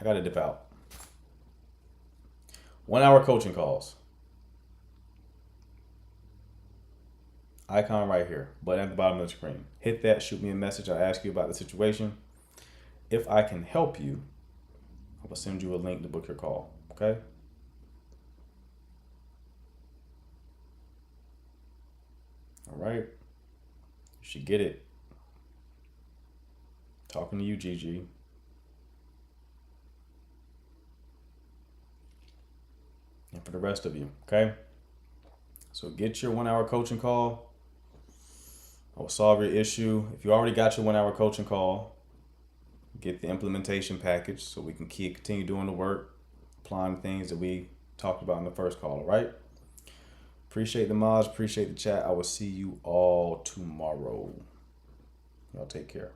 I gotta dip out. 1 hour coaching calls. Icon right here, button at the bottom of the screen. Hit that, shoot me a message. I'll ask you about the situation. If I can help you, I will send you a link to book your call, okay? All right. You should get it. Talking to you, Gigi. and for the rest of you. Okay. So get your 1 hour coaching call. I will solve your issue. If you already got your 1 hour coaching call, get the implementation package so we can continue doing the work, applying the things that we talked about in the first call. All right. Appreciate the mods. Appreciate the chat. I will see you all tomorrow. Y'all take care.